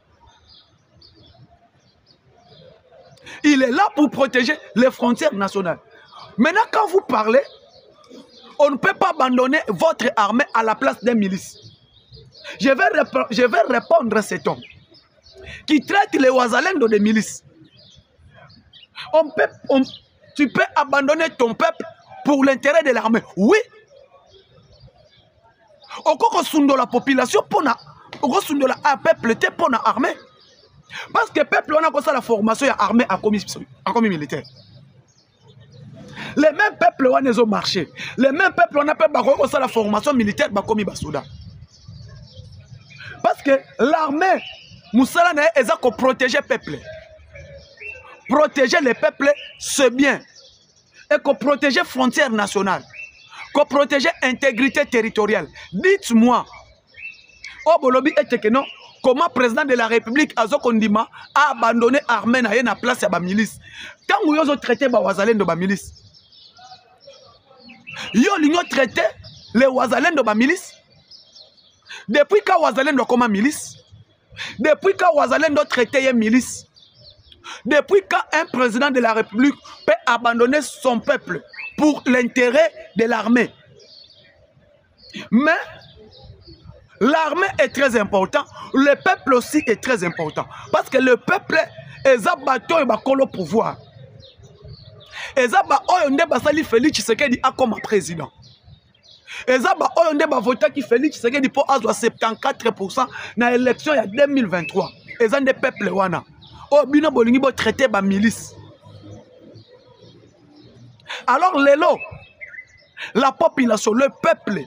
Il est là pour protéger les frontières nationales. Maintenant, quand vous parlez, on ne peut pas abandonner votre armée à la place des milices. Je vais répondre à cet homme qui traite les Ouazalendo de milices. Tu peux abandonner ton peuple pour l'intérêt de l'armée. Oui. Oko sundo la population pour na sundo la peuple te pour na armée. Parce que peuple on a comme ça la formation ya armée à commis militaire. Les mêmes peuples on ont marché. Les mêmes peuples on a pas comme ça la formation militaire ba commis basoda. Parce que l'armée musala na eza ko protéger peuple. Protéger les peuples c'est bien. Et ko protéger frontières nationales. Qu'on protéger l'intégrité territoriale. Dites-moi, comment le président de la République Azo Kondima a abandonné l'armée na la place de la milice? Quand vous avez traité les Ouazalendo de la milice, vous avez traité les Ouazalendo de la milice? Depuis quand Ouazalendo comme milice? Depuis quand Ouazalendo traité les milice? Depuis quand un président de la République peut abandonner son peuple pour l'intérêt de l'armée? Mais l'armée est très important, le peuple aussi est très important. Parce que le peuple est un bateau et un pouvoir. Et ça, Félix Tshisekedi a comme président. Et ça, voté qui Félix Tshisekedi pour avoir 74% dans l'élection il y a 2023. Et ça, des peuples wana. Oh, bino bolingi bo traité ba milice. Alors, la population, le peuple,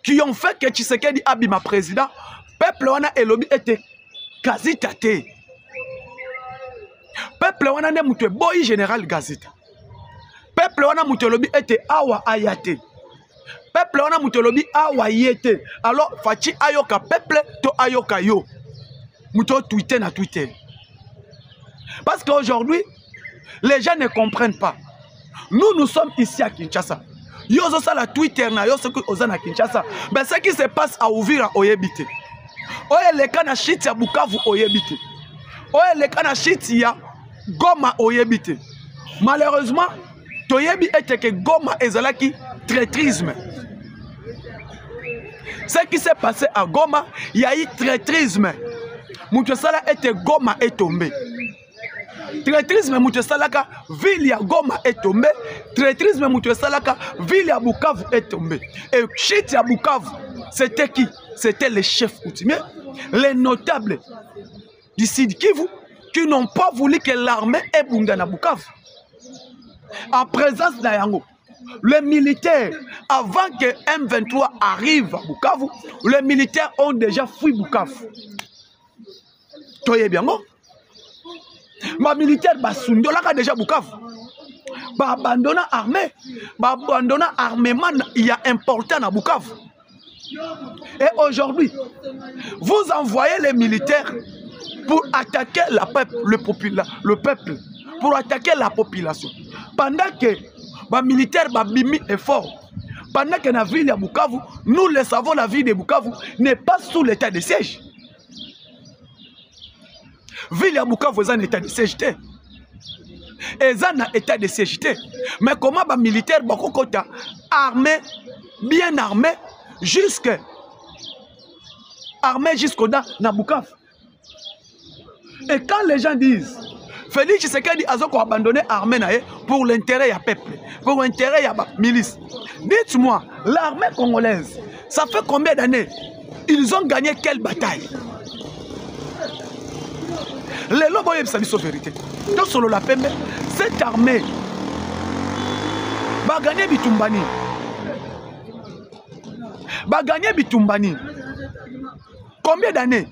qui ont fait que Tshisekedi abima président, peuple wana elobi était quasi tate. Peuple wana ne mutwe boy général Gazita. Peuple wana mutelobi était awa ayate. Peuple wana mutelobi awa yete. Alors, fachi ayoka peuple to ayoka yo. Muto Twitter na Twitter. Parce qu'aujourd'hui, les gens ne comprennent pas. Nous sommes ici à Kinshasa. Yozo ça la Twitter na yoso que ozana Kinshasa. Mais ce qui se passe à Uvira oyebite. Oye le kana shit ya Bukavu oyebite. Oye le kana shit ya Goma oyebite. Malheureusement, toyebi était que Goma ezalaki traîtrisme. Ce qui s'est passé à Goma, il y a eu traîtrisme. Moutoussala était Goma est tombé. Traîtrisme Moutousalaka, ville ya Goma est tombé. Traîtrisme Moutousalaka, ville ya Bukavu est tombé. Et shit ya Bukavu, c'était qui? C'était les chefs coutumiers, les notables du Sud Kivu, qui n'ont pas voulu que l'armée ait Bundana Bukavu. En présence d'Ayango, les militaires, avant que M23 arrive à Bukavu, les militaires ont déjà fui Bukavu. Toye bien, non? Ma militaire, Sundola a déjà Bukavu. Abandonner l'armée, abandonner l'armement, il y a important à Bukavu. Et aujourd'hui, vous envoyez les militaires pour attaquer le peuple, pour attaquer la population. Pendant que les militaires bimi est fort, pendant que la ville de Bukavu, nous le savons, la ville de Bukavu n'est pas sous l'état de siège. La ville de Bukavu est en état de siège. Et ça n'a état de siège. Mais comment les militaires sont armés bien armé, jusqu'au dans Bukavu. Et quand les gens disent, Félix Tshisekedi a abandonné l'armée pour l'intérêt du peuple, pour l'intérêt de la milice. Dites-moi, l'armée congolaise, ça fait combien d'années? Ils ont gagné quelle bataille? Les lobos sont la vérité. Donc, sur la pembe, cette armée va gagner Bitumbani. Va gagner Bitumbani. Combien d'années?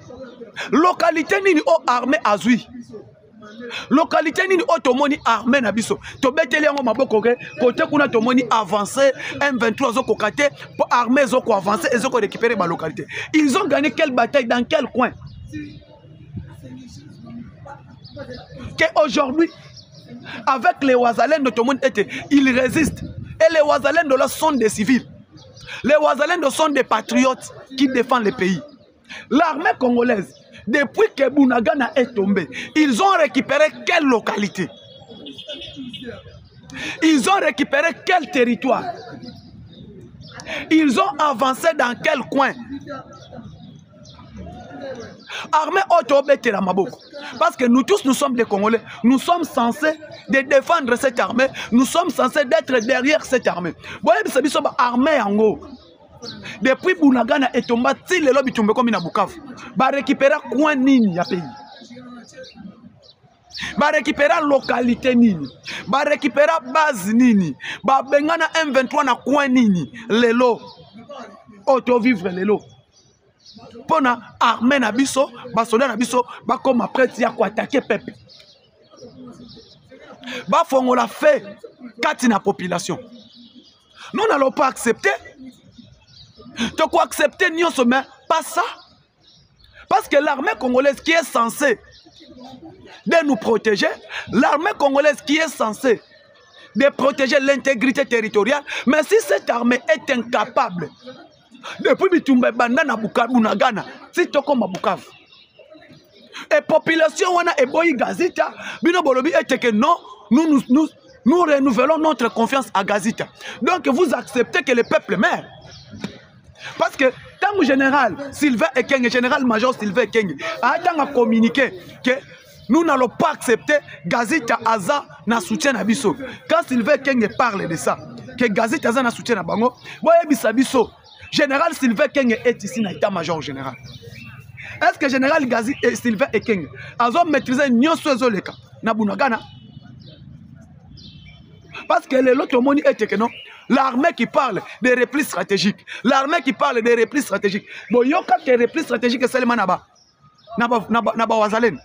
Localité nini o armée azui. Localité nini o tomoni armée na biso. To beteli yango maboko ke côté kuna tomoni avancer M23 zo kokate pour armée zo ko avancer et zo ko récupérer ba localité. Ils ont gagné quelle bataille dans quel coin? Qu'aujourd'hui, avec les Ouazalènes de tout le monde, ils résistent. Et les Ouazalènes de là sont des civils. Les Ouazalènes sont des patriotes qui défendent le pays. L'armée congolaise, depuis que Bunagana est tombé, ils ont récupéré quelle localité? Ils ont récupéré quel territoire? Ils ont avancé dans quel coin? Armée autobété la maboko. Parce que nous tous, nous sommes des Congolais. Nous sommes censés de défendre cette armée. Nous sommes censés d'être derrière cette armée. Vous voyez, c'est une armée en haut. Depuis Bunagana et Tomba, si les lobbies tombent comme in Bukavu, va récupérer coin nini à pays. Va récupérer localité nini. Va récupérer base nini. Va bengana M23 na coin nini. Lelo. Auto-vivre lelo. Pour l'armée na biso, les soldats na biso, comme après il y a quoi attaquer peuple. On l'a fait quand la population. Nous n'allons pas accepter. Tu peux accepter mais pas ça. Parce que l'armée congolaise qui est censée de nous protéger, l'armée congolaise qui est censée de protéger l'intégrité territoriale, mais si cette armée est incapable depuis Bitumba Banda na Bukavu na Ghana, si toko ma Bukavu. Et population wana eboyi Gazita, bino bolobi ete que non, nous renouvelons notre confiance à Gazita. Donc vous acceptez que le peuple meurt. Parce que tant que général Sylvain Ekenge, général-major Sylvain Ekenge, a communiqué que nous n'allons pas accepter Gazita Aza na soutien à Bisso. Quand Sylvain Ekenge parle de ça, que Gazita Aza na soutien à Bango, voyez Bisso. Général Sylvain Ekenge est ici dans l'état-major général. Est-ce que général Gazi et Sylvain Ekenge ont maîtrisé Nyonso Leka na Bunagana? Parce que l'autre monde est que non, l'armée qui parle des replis stratégiques, l'armée qui parle des replis stratégiques. Bon, il y a des replis stratégiques seulement naba Wazalène.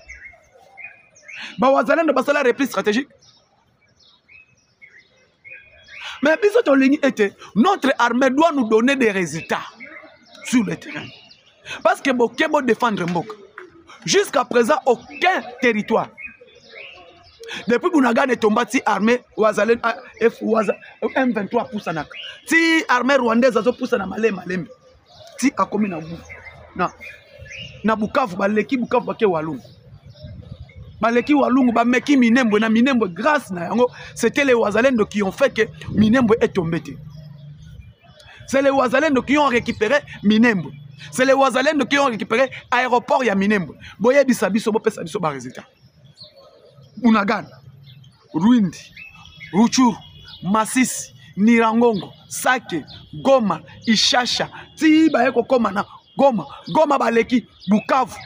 Wazalène de basala replis stratégique. Mais notre armée doit nous donner des résultats sur le terrain. Parce que Bokebo défendre Mbok. Jusqu'à présent, aucun territoire. Depuis Bunagan est tombé, si armée Ouazalène M23 pousse à Naka. Si armée rwandaise a poussé à Malembe. Si a commis na Bukavu, Baleki Bukavu Bake Walungu. Baleki Walungu, Bameki Minembo, na Minembo, grâce na yango, c'était les Ouazalènes qui ont fait que Minembo est tombé. C'est les Ouazalènes qui ont récupéré Minembo. C'est les Ouazalènes qui ont récupéré l'aéroport ya Minembo. Boye bisabiso, bope sabiso ba résultat. Bunagana, Rwindi, Ruchuru, Masisi, Nirangongo, Sake, Goma, Ishasha, ti bayeko koma na Goma, Goma Baleki, Bukavu,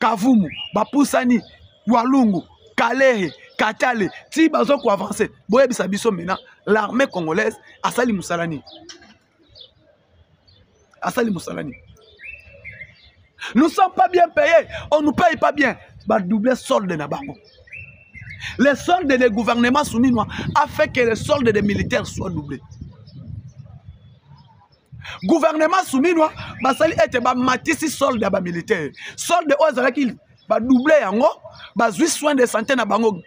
Kavumu, Bapusani, Walungu, Kalehe, Katale, ti bazoko avancer. Boye bisabiso maintenant, l'armée congolaise Asali Moussalani. Asali Moussalani. Nous ne sommes pas bien payés, on ne nous paye pas bien. Bah doubler solde na bango. Les soldes des gouvernements souminois a fait que les soldes des militaires soient doublés. Gouvernement souminois, bah sali était bah matisi solde à militaires. Solde aux qui bah doubler yango, bah zui soins de santé na bango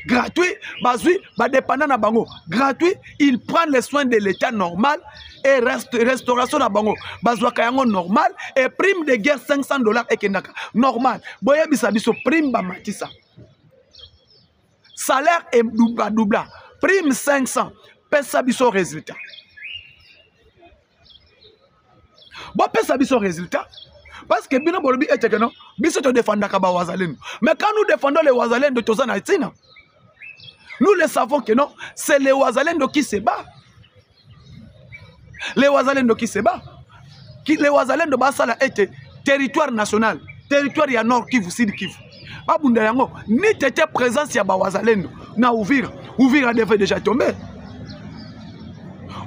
gratuit, bah zui bah dépendant na bango gratuit, il prend les soins de l'état normal et restauration na bango bah zoi kayango normal et prime de guerre $500 et kenaka normal. Boye bisabiso prime bah matisa. Salaire est double. Prime 500. Pesa biso résultat. Bon, ça biso résultat. Parce que bino bolobi et que non, biso te défendons kaba wazalendo. Mais quand nous défendons les wazalendo de Tozana Tina, nous le savons que non, c'est les wazalendo qui se bat. Les wazalendo qui se bat. Les wazalendo basala était territoire national, territoire ya nord Kivu, sud Kivu. Babunda yango, ni tete présence ya ba wazalendo na Uvira. Uvira devrait déjà tomber.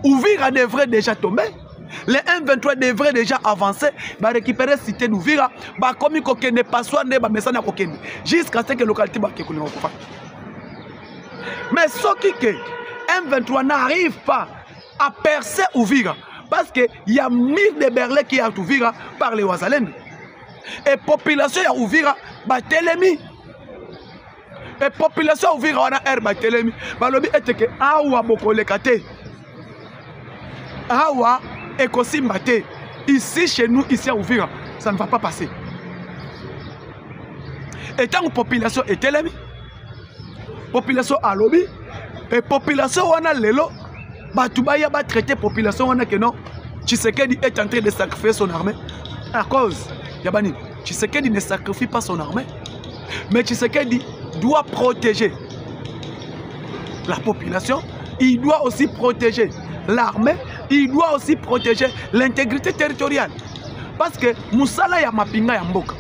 Uvira devrait déjà tomber. Les M23 devraient déjà avancer, récupérer la cité d'Ouvira, comme il ne passe pas jusqu'à ce que la localité soit. Mais ce qui M23 n'arrive pas à percer Ouvira, parce qu'il y a 1000 de Berlin qui sont Ouvira par les Ouazalènes. Et la population de Ouvira va télémi. Et la population de Ouvira va télémi. Le but est que Awa Bokolekate. Awa Ekosimbate. Ici, chez nous, ici à Ouvira, ça ne va pas passer. Et tant que la population est télémi, population à lobby, et population wana lelo, Batubaya va traiter population wana que non, Tshisekedi est en train de sacrifier son armée à cause, Yabani, Tshisekedi ne sacrifie pas son armée, mais Tshisekedi doit protéger la population, il doit aussi protéger l'armée, il doit aussi protéger l'intégrité territoriale. Parce que Moussala ya mapinga ya mboka.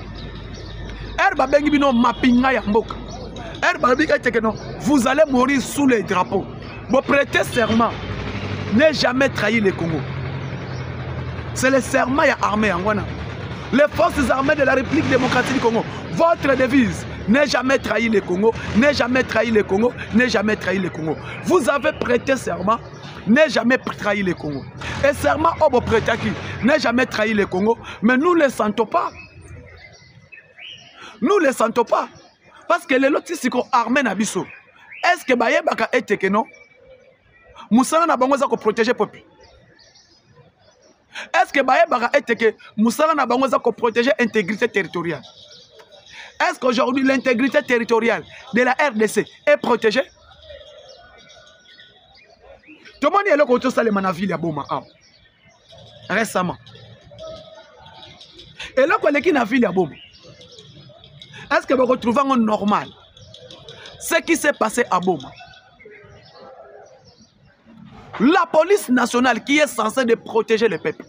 Erba bengi bino mapinga ya mboka. Vous allez mourir sous les drapeaux. Vous prêtez serment. Ne jamais trahir le Congo. C'est le serment ya armée Angwana. Les forces armées de la République démocratique du Congo. Votre devise, ne jamais trahir le Congo, ne jamais trahir le Congo, ne jamais trahir le Congo. Vous avez prêté serment, ne jamais trahir le Congo. Et serment, oh, vous prêtez qui? Ne jamais trahir le Congo. Mais nous ne le sentons pas. Nous ne le sentons pas. Parce que les lotis sont armés na biso. Est-ce que Baye Baka est que non? Moussala na bango za ko protéger peuple. Est-ce que Baye Baka est que Moussala na bango za ko protéger l'intégrité territoriale? Est-ce qu'aujourd'hui l'intégrité territoriale de la RDC est protégée? Tout le monde est là quand on s'allume dans ville à Boma récemment. Et là quand on est dans la ville à Boma, est-ce que vous retrouvez en normal ce qui s'est passé à Boma? La police nationale qui est censée de protéger le peuple.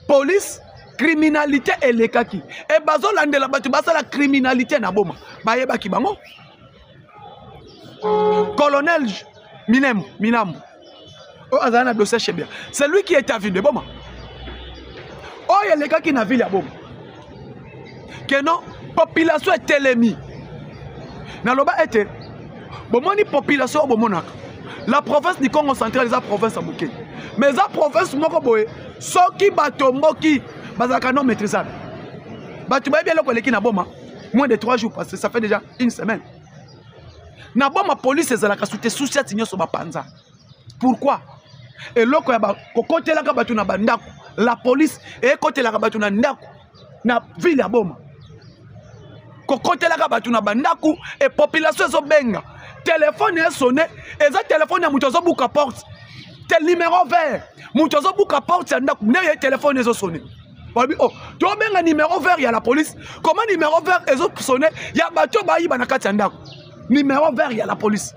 Police, criminalité et les kaki. Et bazo lande la batu basa la criminalité na Boma. Bayeba ki bango. Colonel Minambo. Oh azana dossier chez bien. C'est lui qui est à ville de Boma. Oh il y a les kaki na ville à Boma. Que non, population est télémi. Naloba était, bon, moni population au Bomonak. La province du Congo central, la province à Bouké. Mais la province moko boye, so qui batombo qui, bazaka non maîtrisable. Batumba bien le qui na boma, moins de 3 jours parce que ça fait déjà une semaine. Na boma police ezalaka soute soucia tinyo so bapanza. Pourquoi? Et loko ya ba kokote la ka batu na bandako, la police et côté la ka batu na ndako na ville ya boma. Kokote la kabatu na bandaku et population zo benga. Téléphone est sonné et ça téléphone ya mutozo buka porte. Tel numéro vert. Mutozo buka porte ya ndaku ne téléphone est sonné. Oh, tu benga numéro vert ya la police. Comment numéro vert est sonné? Ya bato ba yi banaka ya ndaku. Numéro vert ya la police.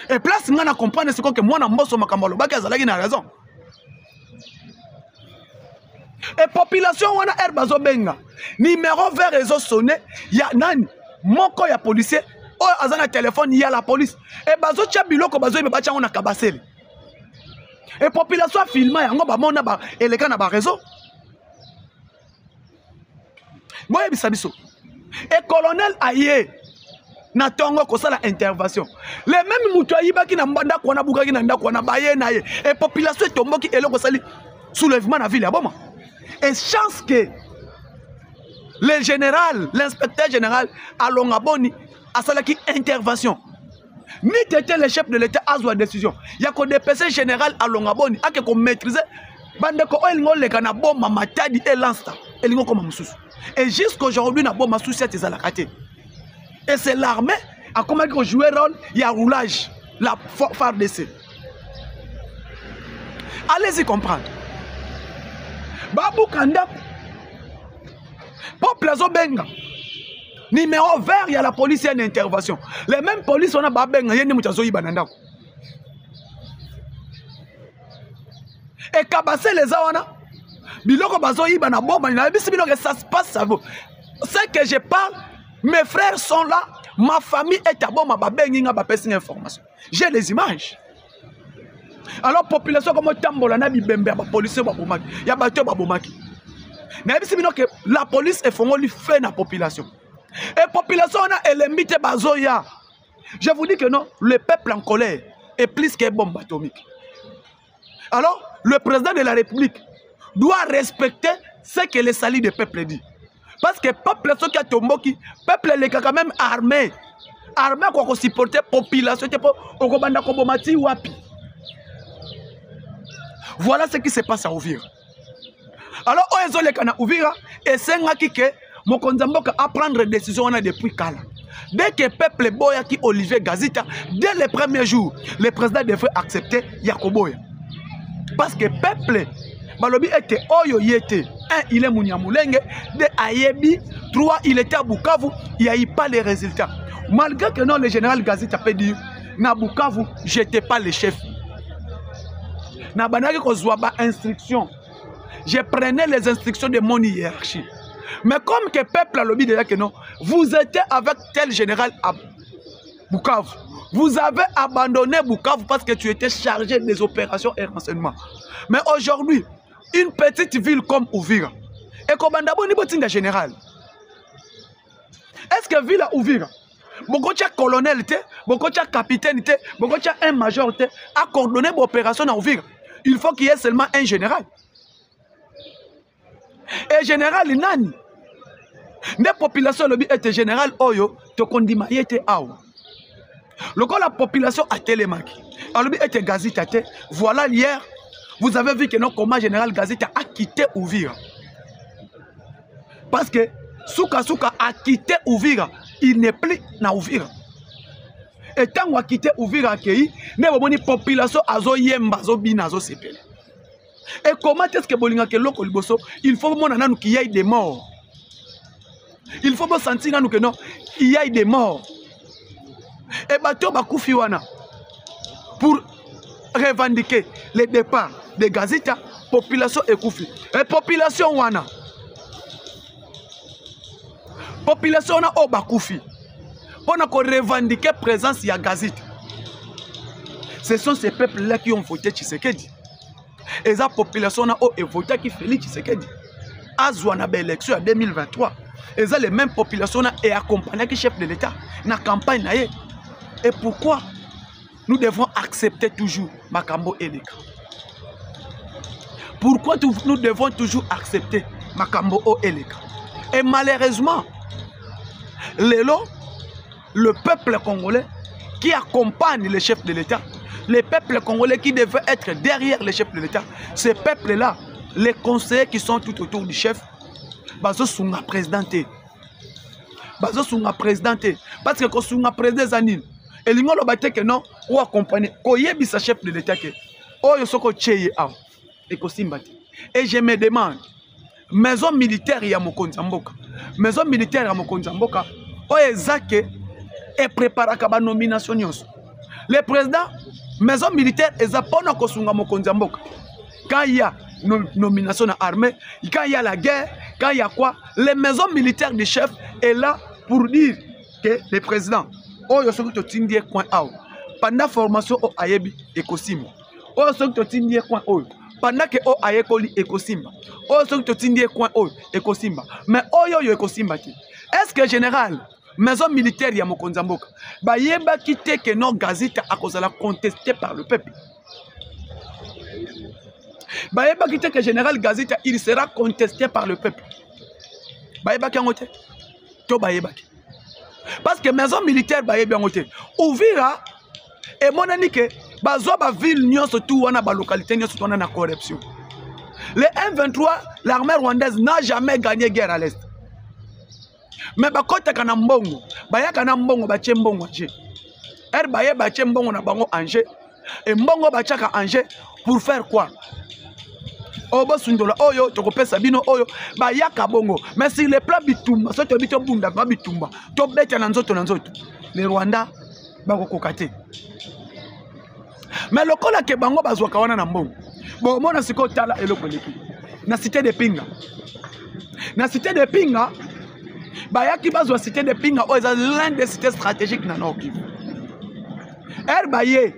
Et place ngana comprendre ce que moi na mboso makambalo baki azalaki na raison. Et population wana herbazo benga numéro vert réseau sonné ya nani moko ya policier o azana téléphone ya la police et bazo tia biloko bazo be bacha ona kabaseli et population filma yango ba mona ba eleka na ba réseau moye bisabiso et colonel aye na tongo ko sala intervention les mêmes mutu ayibaki na mbanda ko na bukaki na ndako na baye na ye et population tomboki eloko sali soulèvement na ville ya boma. Et chance que le général, l'inspecteur général à Longaboni a salaki intervention. Ni t'étais le chef de l'État à la décision. Il y a que des PC général à Longaboni à qu'on maîtrise. Bande ko elngo le kana bomba matadi et l'instant. Elngo comme mususu. Et jusqu'aujourd'hui na bomba sous cette zalakate. Et c'est l'armée a comment jouer rôle, il y a roulage, la FARDC. Allez-y comprendre. Babou Kanda. Peuple Azobenga. Numéro vert, il y a la police, il y a une intervention. Les mêmes polices, on a Babenga, il y a une mutazoï bananda. Et Kabassé les awana. Biloko bazoï banabomba, ça se passe à vous. C'est que je parle, mes frères sont là, ma famille est à bon, ma babenga bapesse une information. J'ai les images. Alors, population comme Tambola, Nabi Bembe, la police, il y a battu Babomaki. La police est fait la population. Et la population a élimité Bazoya. Je vous dis que non, le peuple en colère est plus qu'une bombe atomique. Alors, le président de la République doit respecter ce que les salis du peuple dit. Parce que le peuple qui a tombé, le peuple est quand même armé. Armé pour supporter la population. Voilà ce qui se passe à Ouvira. Alors, on est à Ouvira et c'est que Mokonzamboka a prendre des décisions depuis Kala. Dès que le peuple boya qui Olivier Gazita, dès les premiers jours, le président devait accepter Yakoboya. Parce que le peuple, Balobi était Oyo Yete. Un, il est Mouniamoulenge. Deux, Ayebi. Trois, il était à Bukavu. Il n'y a eu pas les résultats. Malgré que non, le général Gazita peut dire, na Bukavu, je n'étais pas le chef. Na banaki kozwaba instruction. Je prenais les instructions de mon hiérarchie. Mais comme que le peuple a lobby déjà que non, vous étiez avec tel général à Bukavu. Vous avez abandonné Bukavu parce que tu étais chargé des opérations et renseignements. Mais aujourd'hui, une petite ville comme Ouvira, et comme un général, est-ce que ville à Ouvira, beaucoup de colonel, beaucoup de capitaine, beaucoup de un major a coordonné l'opération à Ouvira? Il faut qu'il y ait seulement un général. Et général, nani? Les populations lobby était général Oyo, te kondima yete aou. Lorsque la population a télémaki, lobby était Gazita. Voilà hier, vous avez vu que notre comment général Gazita a quitté Ouvira. Parce que Souka a quitté Ouvira, il n'est plus na Ouvira. Et tant qu'on a quitté Ouvira, il y a une population qui a sepelé. Et comment est-ce que il faut qu'il y ait des morts. Il faut sentir qu'il y ait des morts. Et bateau bakoufi wana pour revendiquer le départ de Gazita, population est koufi. Et population wana o bakoufi. Pour revendiquer la présence de Gazita. Ce sont ces peuples-là qui ont voté Tshisekedi. Et la population a voté qui Félix Tshisekedi. Azouana l'élection en 2023. Et ça les mêmes populations et accompagné le chef de l'État dans la campagne. Et pourquoi nous devons accepter toujours Makambo Eleka? Pourquoi nous devons toujours accepter Makambo Eleka? Et malheureusement, le peuple congolais qui accompagne le chef de l'État, le peuple congolais qui devait être derrière le chef de l'État, ces peuples-là, les conseillers qui sont tout autour du chef, bazo sunga présidenté. Bazo sunga présidenté. Parce que quand sunga président zanine, et l'ingo lo bate que non, ou accompagner, ko yebi sa chef de l'État que, oh yo soko cheye aw, et ko simbati. Et je me demande, maison militaire ya Mokonzi Mboka, maison militaire ya Mokonzi Mboka, oh ezake et prépare à nomination. Le président, maison militaire, est à Pona Kosunga Mokonzi Mboka. Quand il y a nomination à l'armée, quand il y a la guerre, quand il y a quoi, les maisons militaires du chef est là pour dire que le président, oh, il faut que tu tiennes coin out. Pendant la formation, oh, ayebi ekosimba. Oh, il faut que tu tiennes coin out. Pendant que oh, ayekoli ekosimba. Oh, il faut que tu tiennes coin out ekosimba. Mais oh, yo ekosimba. Est-ce que général, maison militaire ya Mokonzi Mboka, ba yeba kite que non Gazita a cause la contesté par le peuple. Ba yeba kite que général Gazita il sera contesté par le peuple. Ba yeba kangote. To ba yeba. Parce que maison militaire ba yeba ngote. Ouvira et monani que bazo ba ville nyonso tout wana ba localité nyonso tout wana na corruption. Le M23, l'armée rwandaise n'a jamais gagné guerre à l'est. Mais bakota kana mbongo, baya kana mbongo ba chembongo je. Baye ba chembongo na bango anje. Et mbongo bachaka anje pour faire quoi? Obo sundola oyo tokopesa bino oyo ba yaka bongo. Mais sur le plan bitumba, so to bito bunda ba bitumba. To beta na nzoto. Le Rwanda bako kokate. Mais lokola ke bango bazwaka wana na mbongo. Bon mona siko tala eloko leki. Na cité de Pinga. Na cité de Pinga bayaki bazwa cité de Pinga o eza l'un des cités stratégiques na Nord Kivu. Baye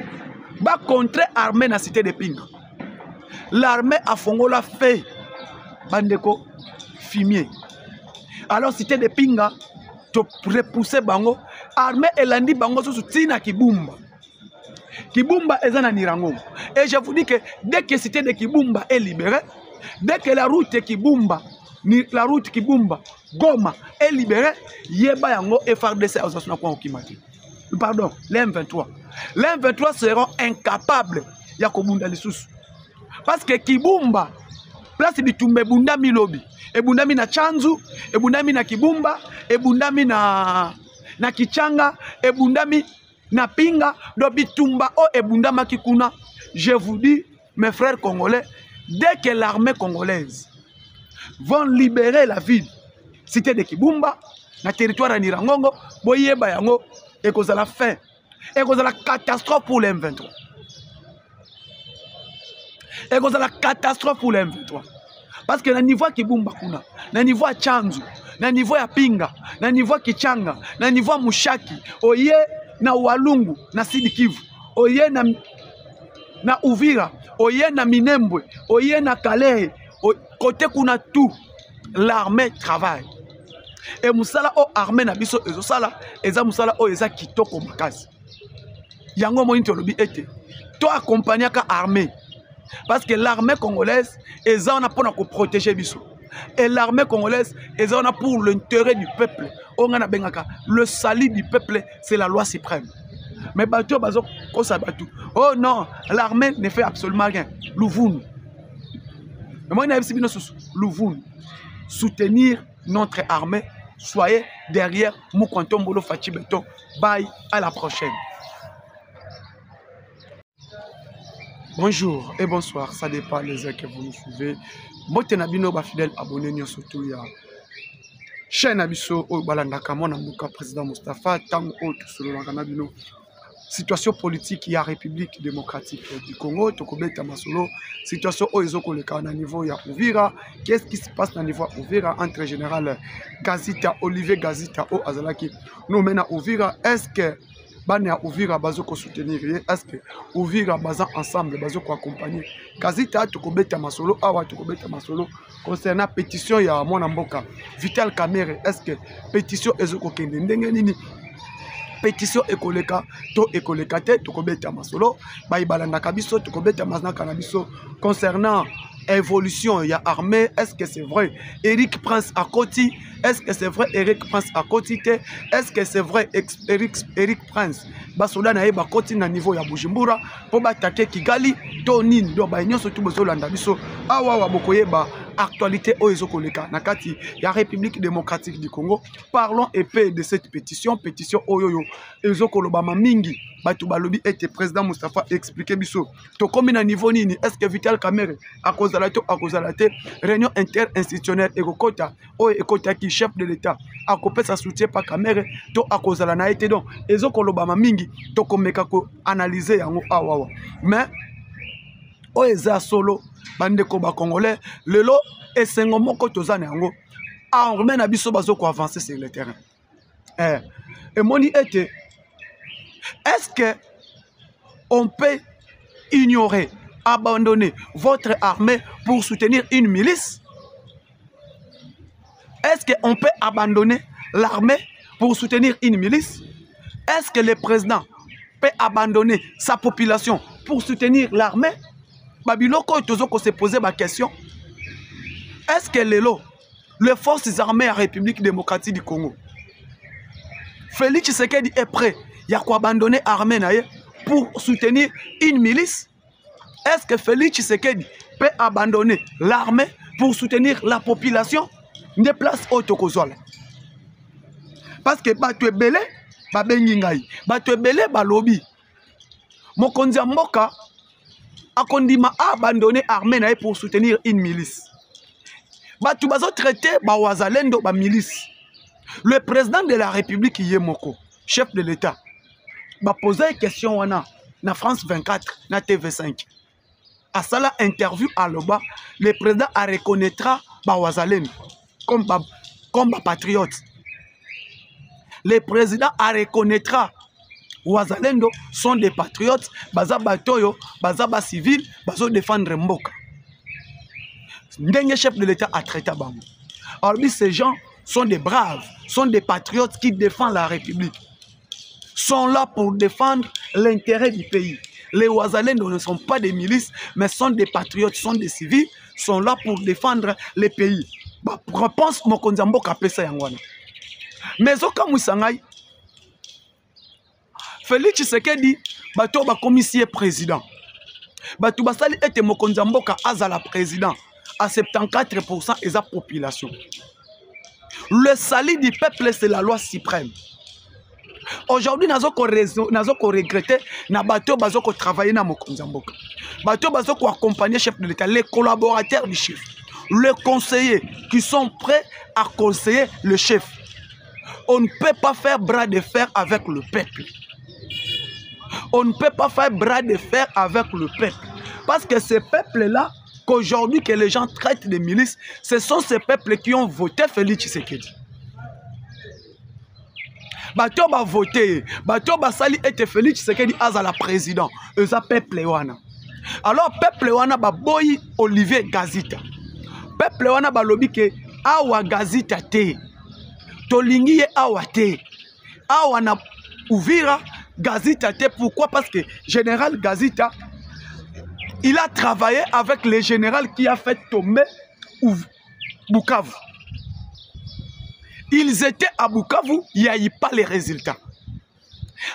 ba contre armée na cité de Pinga. L'armée a fongola fait bandeko fumier. Alors cité de Pinga to repousser bango armée elandi bango sous tina Kibumba. Kibumba est na Nirango. Et je vous dis que dès que cité de Kibumba est libérée, dès que la route Kibumba Goma est libérée, yeba yango FARDC osasuna kwa okimati. Pardon, les M23. Les M23 seront incapables ya kobunda lisusu. Parce que Kibumba, place bitumbe bundami lobi, e bundami na Chanzu, e bundami na Kibumba, e bundami na Kichanga, e bundami na Pinga, do bitumba o e bundama kikuna. Je vous dis, mes frères congolais, dès que l'armée congolaise vont libérer la ville, cité de Kibumba, na territoire de Nirangongo, boyeba yango, et cause la fin, et cause la catastrophe pour les M23. Et cause la catastrophe pour les M23. Parce que na niveau Kibumba kuna, na niveau Chanzu, na niveau ya Pinga, na niveau Kichanga, na niveau Mushaki, oye na Walungu, na Sud Kivu, oye na Uvira, oye na Minembwe, oye na Kalehe, côté kuna tout, l'armée travaille. Et musala o armée na biso ezo sala, eza musala o eza kitoko makasi. Yango mo intolobi ete, to accompagner ka armée. Parce que l'armée congolaise est là pour protéger biso. Et l'armée congolaise est là pour l'intérêt du peuple. Le salut du peuple, c'est la loi suprême. Mais bateau bazo kosa bateau. Oh non, l'armée ne fait absolument rien. Louvoun. Moi Louvoun. Soutenir notre armée. Soyez derrière Moukontombolo Fachi Beto. Bye, à la prochaine. Bonjour et bonsoir, ça dépend les heures que vous nous suivez. Bote nabino ba fidèle abonné nyo surtout ya chaîne abiso o balandaka mona mbuka président Moustapha tango o tusolo na bino situation politique ya République démocratique du Congo tokobeta masolo situation o ezoko le na niveau ya Uvira. Qu'est-ce qui se passe na niveau Uvira entre général Gazita Olivier Gazita o azalaki nous mena Uvira? Est-ce que Bane a Uvira bazo ko soutenir, est-ce que Uvira baza ensemble bazo ko accompagner? Kazita tokobeta masolo awa tokobeta masolo concernant pétition ya mwana mboka Vital Kamerhe. Est-ce que pétition ezoko kende ndenge nini? Pétition ekoleka to ekoleka te tokobeta masolo ba ibalanda kabiso tokobeta masna kanabiso concernant évolution ya armée. Est-ce que c'est vrai Eric Prince à Koti? Est-ce que c'est vrai Eric Prince à Koti? Est-ce que c'est vrai Eric Prince basoda na yeba Koti na niveau ya Bujumbura po batake Kigali to nini do ba nyonso tu bozolanda biso awa wa bokoyeba actualité oyo koleka na kati ya République démocratique du Congo. Parlons épais de cette pétition oyo ezokoloba mingi batu balobi ete président Moustapha expliquer biso to komi na niveau nini. Est-ce que Vital Kamerhe à cause de réunion interinstitutionnelle ekokota oyo ekota ki chef de l'État akopesa sa soutien par Kamerhe to à cause de la naïté donc ezokoloba mingi to komeka ko analyser yango awawa. Mais oeza solo bandeko ba congolais lelo esengo moko tozana yango armée na biso bazo ko avancer sur le terrain. Et moni était est-ce que on peut ignorer, abandonner votre armée pour soutenir une milice? Est-ce qu'on peut abandonner l'armée pour soutenir une milice? Est-ce que le président peut abandonner sa population pour soutenir l'armée? Babiloko tozoko se poser ma question. Est-ce que les forces armées à République démocratique du Congo, Félix Tshisekedi est prêt à abandonner l'armée pour soutenir une milice? Est-ce que Félix Tshisekedi peut abandonner l'armée pour soutenir la population? Des places autocozola. Parce que Bato Ebele, Babengi Ngai, Bato Ebele, Balobi. Mokonzi Mboka a abandonné l'armée pour soutenir une milice. Batu bazo traité ba wazalendo ba milice. Le président de la République Yemoko, chef de l'État, va poser une question na France 24, na TV5. À ça la interview à l'Oba, le président a reconnaîtra ba wazalendo comme ba patriote. Le président a reconnaîtra wazalendo sont des patriotes, baza batoyo, baza ba civil, bazo défendre Mboka. Ndenge chef de l'État a traité bango. Alors ces gens sont des braves, sont des patriotes qui défendent la République. Sont là pour défendre l'intérêt du pays. Les Ouazalendo ne sont pas des milices, mais sont des patriotes, sont des civils, sont là pour défendre le pays. Bah, réponse Mokonzi Mboka pesa yangwana. Mais au cas où Félix Tshisekedi, bato ba commissaire président. Bato basali était Mokonzi Mboka azala président. À 74% de la population. Le salut du peuple, c'est la loi suprême. Aujourd'hui, nous avons regretté que travailler dans Mokonzi Mboka. Nous avons accompagner le chef de l'État, les collaborateurs du chef, les conseillers qui sont prêts à conseiller le chef. On ne peut pas faire bras de fer avec le peuple. On ne peut pas faire bras de fer avec le peuple. Parce que ce peuple-là, qu'aujourd'hui que les gens traitent de milices, ce sont ces peuples qui ont voté Félix Tshisekedi. Bato ba voté, bato ba sali était Félix Tshisekedi azala président. Eza peuple wana. Alors peuple wana ba boyi Olivier Gazita. Peuple wana ba lobi ke awa Gazita te. Tolingi ye awa te. Awa na Uvira Gazita te. Pourquoi? Parce que général Gazita, il a travaillé avec le général qui a fait tomber Bukavu. Ils étaient à Bukavu, il n'y a eu pas les résultats.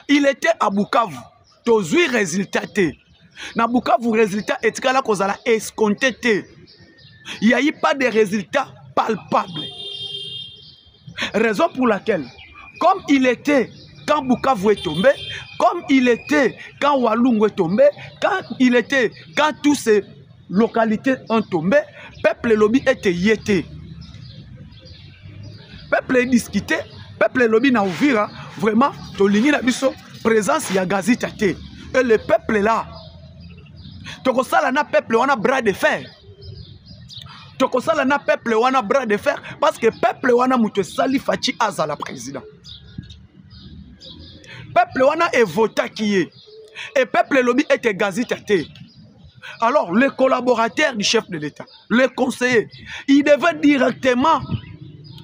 Il était à Bukavu, tous résultats. Na Bukavu, résultat est là qu'on a escompté. Il n'y a eu pas de résultats palpables. Raison pour laquelle, comme il était quand Bukavu est tombé, comme il était quand Walungu est tombé, quand toutes ces localités ont tombé, peuple lobby était yété. Peuple est discuté, peuple lobby na Uvira, vraiment, tolingi na biso, présence ya Gazita te. Et le peuple là, tokosala na peuple wana bras de fer. Tokosala na peuple wana bras de fer, parce que peuple wana muto sali fachi azala président. Peuple wana est voté qui est. Et peuple lobby était Gazita te. Alors, les collaborateurs du chef de l'État, les conseillers, ils devaient directement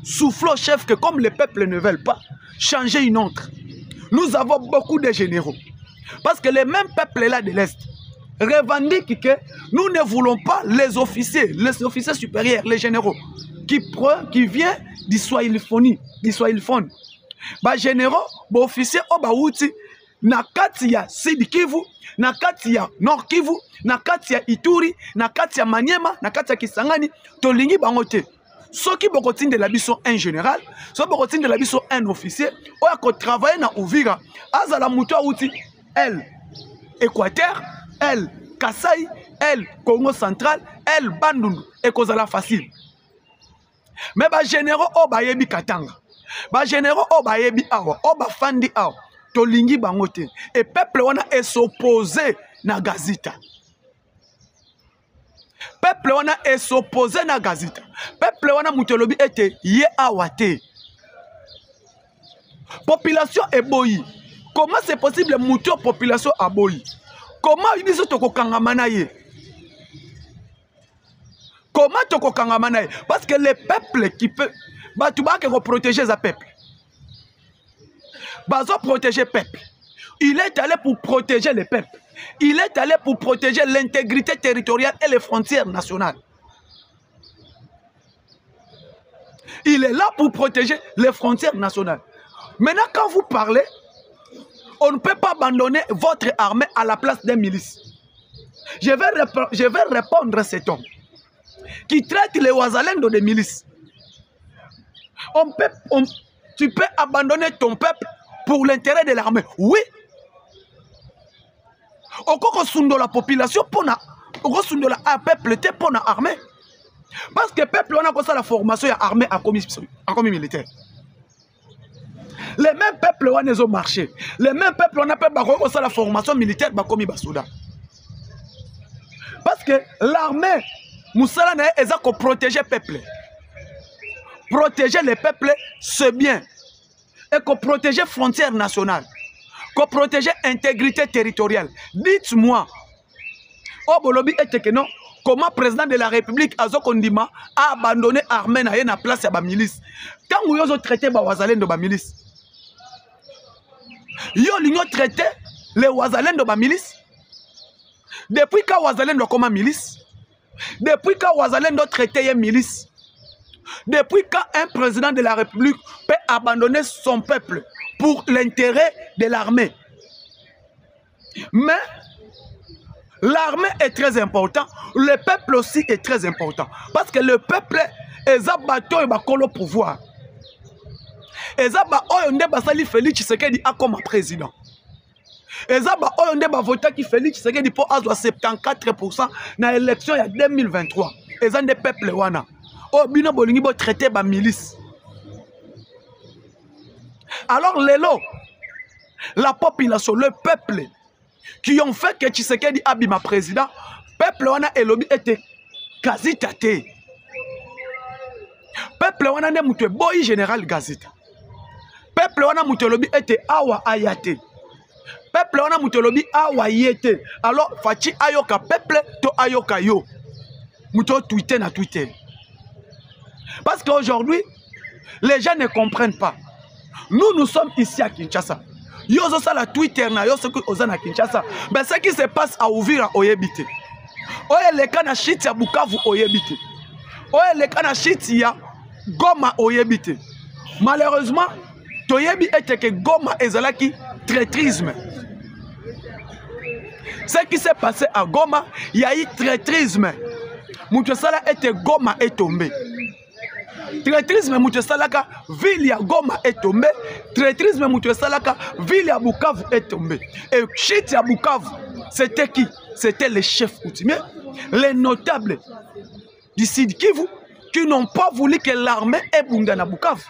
souffler au chef que comme les peuples ne veulent pas, changer une autre. Nous avons beaucoup de généraux. Parce que les mêmes peuples-là de l'Est revendiquent que nous ne voulons pas les officiers supérieurs, les généraux, qui viennent du Swahiliphone. Ba généraux, ba officiers, ba outi, na kati ya Sud Kivu, na kati ya Nord Kivu, na kati ya Ituri, na kati ya Maniema, na kati ya Kisangani, tolingi bangote. Ceux qui bokotine de la biso un général, ceux qui bokotine de la biso un officier, ou à travailler na Uvira, azala muto outi, elle Équateur, elle Kasaï, elle Congo central, elle Bandundu, et kozala facile. Mais ba généraux o ba yebi Katanga. Ba généraux o ba yebi awa, o ba fandi awa, tolingi bangote. Et peuple wana est s'opposé na Gazita. Peuple wana est s'opposé na Gazita. Peuple wana mutelobi était ye awate. Population est boyi. Comment c'est possible muto population a boyi? Comment biso toko kangamana ye? Comment toko kangamana ye? Parce que les peuples qui peut Batouba qui protéger les peuples. Bazo protéger peuple. Il est allé pour protéger les peuples. Il est allé pour protéger l'intégrité territoriale et les frontières nationales. Il est là pour protéger les frontières nationales. Maintenant, quand vous parlez, on ne peut pas abandonner votre armée à la place des milices. Je vais répondre à cet homme qui traite les Ouazalendo de milices. Tu peux abandonner ton peuple pour l'intérêt de l'armée. Oui. Oko sundo la population pour na oko sundo la peuple te pour na armée. Parce que peuple on a comme ça la formation ya armée à commis militaire. Les mêmes peuples on ont marché. Les mêmes peuples on a pas comme ça la formation militaire ba commis basouda. Parce que l'armée Moussala na eza ko protéger peuple. Protéger les peuples c'est bien. Et qu'on protéger frontières nationales. Qu'on protéger intégrité territoriale. Dites-moi, Obolobi et Tekeno, comment le président de la République Azokondima a abandonné l'armée na la place de la milice. Quand vous avez traité les Ouazalènes de la milice, vous avez traité les Ouazalènes de la milice. Depuis quand Ouazalènes de comment milice? Depuis quand Ouazalènes de traité les milices? Depuis quand un président de la République peut abandonner son peuple pour l'intérêt de l'armée? Mais l'armée est très important, le peuple aussi est très important. Parce que le peuple est abattu et bakolo pouvoir. Ezaba oyonde basali Félix Tshisekedi a comme président. Ezaba oyonde ba voté qui Félix Tshisekedi pour avoir 74% dans l'élection en 2023. Ezan des peuples wana. Oh, bino bolingi bo traité ba milice. Alors lelo, la population, le peuple qui ont fait que Tshisekedi abima président, peuple wana elobi était quasi taté. Peuple wana ne mutwe boy général Gazita. Peuple wana mutelobi était awa ayate. Peuple wana mutelobi awa yete. Alors fachi ayoka peuple to ayoka yo. Muto Twitter na Twitter. Parce qu'aujourd'hui, les gens ne comprennent pas. Nous sommes ici à Kinshasa. Yozo ça la Twitter na yoso que ozana Kinshasa. Ben ce qui se passe à Uvira oyebite. Oye le kana shit ya Bukavu oyebite. Oye le kana shit ya Goma oyebite. Malheureusement, toyebi était que Goma ezalaki traîtrisme. Ce qui s'est passé à Goma, il y a eu traîtrisme. Moutoussala était Goma est tombé. Traîtrisme Moutousalaka, ville ya Goma est tombé. Traîtrisme Moutousalaka, ville ya Bukavu est tombé. Et shit ya Bukavu, c'était qui? C'était les chefs coutumiers, les notables du Sud Kivu, qui n'ont pas voulu que l'armée ait Bungana Bukavu.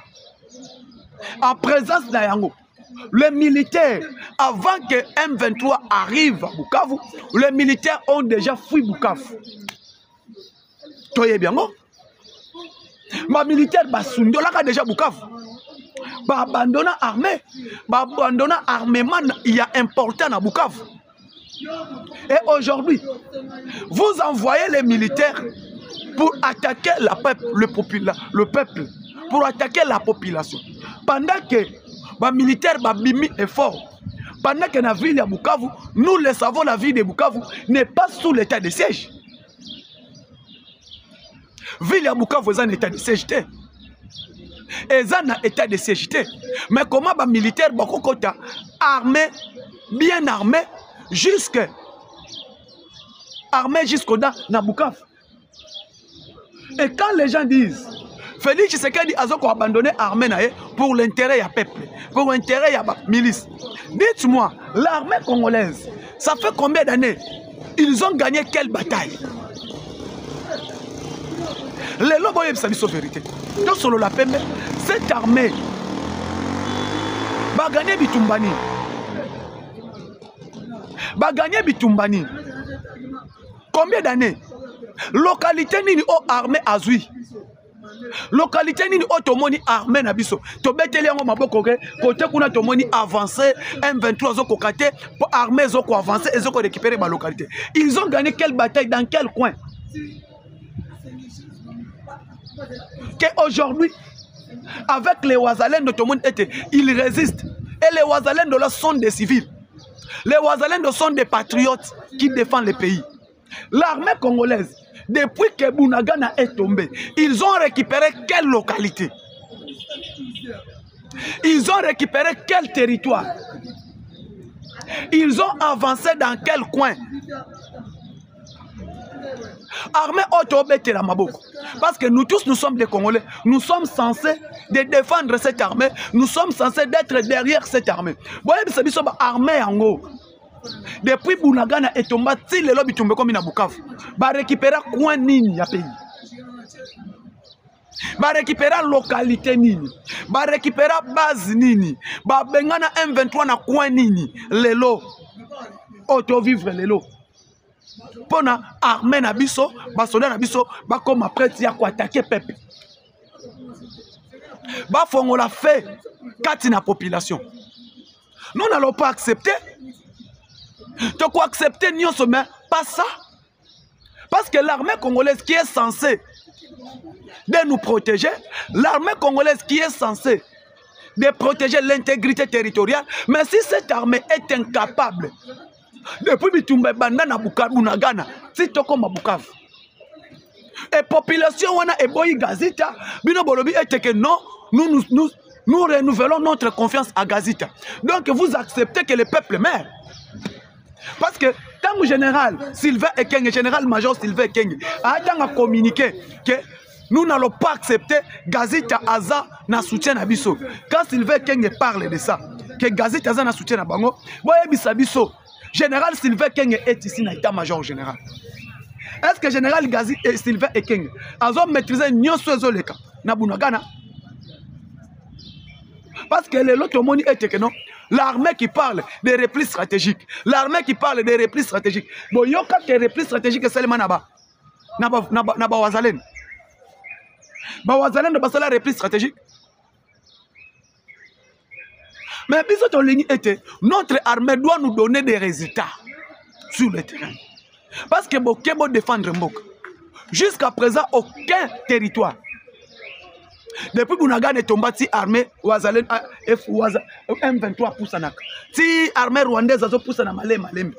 En présence d'Ayango, les militaires, avant que M23 arrive à Bukavu, les militaires ont déjà fui Bukavu. Toye bien, ma militaire basundolaka déjà Bukavu. Ba abandonna armée, ba abandonna armement il y a important à Bukavu. Et aujourd'hui, vous envoyez les militaires pour attaquer le peuple, pour attaquer la population. Pendant que les militaires bimi est fort, pendant que la ville de Bukavu, nous le savons, la ville de Bukavu n'est pas sous l'état de siège. Ville de Bukavu est en état de siège. Ils ont un état de siège. Mais comment les militaires sont armés, bien armés, jusqu'au Bukavu? Et quand les gens disent Félix Tshisekedi a abandonné l'armée pour l'intérêt du peuple, pour l'intérêt de la milice, dites-moi, l'armée congolaise, ça fait combien d'années? Ils ont gagné quelle bataille? Les lobos sont vérité. Donc, sur la PME, cette armée va gagner Bitumbani. Va gagner Bitumbani. Combien d'années? Localité nini o armée azui. Localité nini o tomoni armée na biso. To beteli yango maboko ke côté kuna tomoni avancer M23 zo kokate pour armée zo ko avancer et zo ko récupérer ma localité. Ils ont gagné quelle bataille dans quel coin? Qu'aujourd'hui, avec les Ouazalènes de tout le monde, ils résistent. Et les Ouazalènes de là sont des civils. Les Ouazalènes sont des patriotes qui défendent le pays. L'armée congolaise, depuis que Bunagana est tombé, ils ont récupéré quelle localité? Ils ont récupéré quel territoire? Ils ont avancé dans quel coin? Armée autobété la maboko. Parce que nous tous, nous sommes des Congolais. Nous sommes censés de défendre cette armée. Nous sommes censés d'être derrière cette armée. Vous voyez, c'est une armée en haut. Depuis Bunagana et Tomba, si le lobby tombe comme une Bukavu, va récupérer coin nini ya pays. Va récupérer localité nini. Va récupérer base nini. Va bengana M23 na coin nini. Lelo. Auto vivre lelo. Pona armée na biso, ba soldat na biso, ba comme après ya ko attaquer peuple. Ba fongo la fait kati na population. Nous n'allons pas accepter. Tu quoi accepter nyonso mais pas ça. Parce que l'armée congolaise qui est censée de nous protéger, l'armée congolaise qui est censée de protéger l'intégrité territoriale, mais si cette armée est incapable, depuis Bitumba Banda na Bunagana, si tu comme Bukavu, et population wana et boy Gazita, bino bolobi est que non, nous renouvelons notre confiance à Gazita. Donc vous acceptez que le peuple meurt. Parce que tant que général Sylvain Ekenge, général-major Sylvain Ekenge, a communiqué que nous n'allons pas accepter Gazita Aza na soutien à Bisso. Quand Sylvain Ekenge parle de ça, que Gazita Aza na soutien à Bango, voyez Bisso, général Sylvain Ekenge est ici na état-major général. Est-ce que général Gazi et Sylvain Ekenge ont maîtrisé Nyonso Ezoleka na Bunagana? Parce que l'autre monde est que non. L'armée qui parle des replis stratégiques. L'armée qui parle des replis stratégiques. Bon, il y a des replis stratégiques seulement là-bas. Naba Wazalen. Wazalen de la replis stratégique. Mais notre armée doit nous donner des résultats sur le terrain. Parce que Bokebo défendre Mbok. Jusqu'à présent, aucun territoire. Depuis Bunagana est tombé, si l'armée Wazalen M23 pousse à si l'armée rwandaise a poussé à Malem,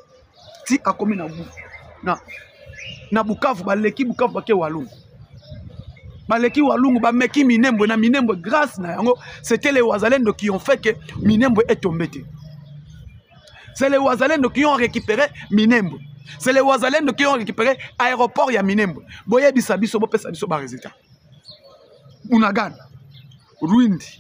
si a commis na Bukavu, baleki Bukavu bake Walungu. Baleki Walungu, bameki Minembo, na Minembo, grâce na yango, c'était les Wazalendo qui ont fait que Minembo est tombé. C'est les Wazalendo qui ont récupéré Minembo. C'est les Wazalendo qui ont récupéré l'aéroport ya Minembo. Boye bisabiso, bo pesa biso ba résultat. Bunagana, Rwindi,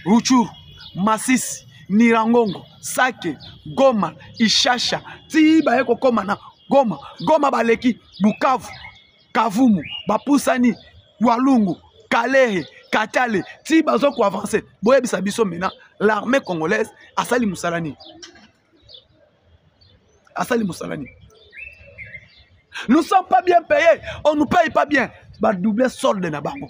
Ruchuru, Masisi, Nirangongo, Sake, Goma, Ishasha, Tiba eko koma na Goma, Goma baleki, Bukavu, Kavumu, Bapusani, Walungu, Kalehe, Katale, Tiba zoko avancer. Boye bisabiso maintenant, l'armée congolaise asali musalani. Asali musalani. Nous ne sommes pas bien payés, on ne nous paye pas bien. Bah doubler solde na bango.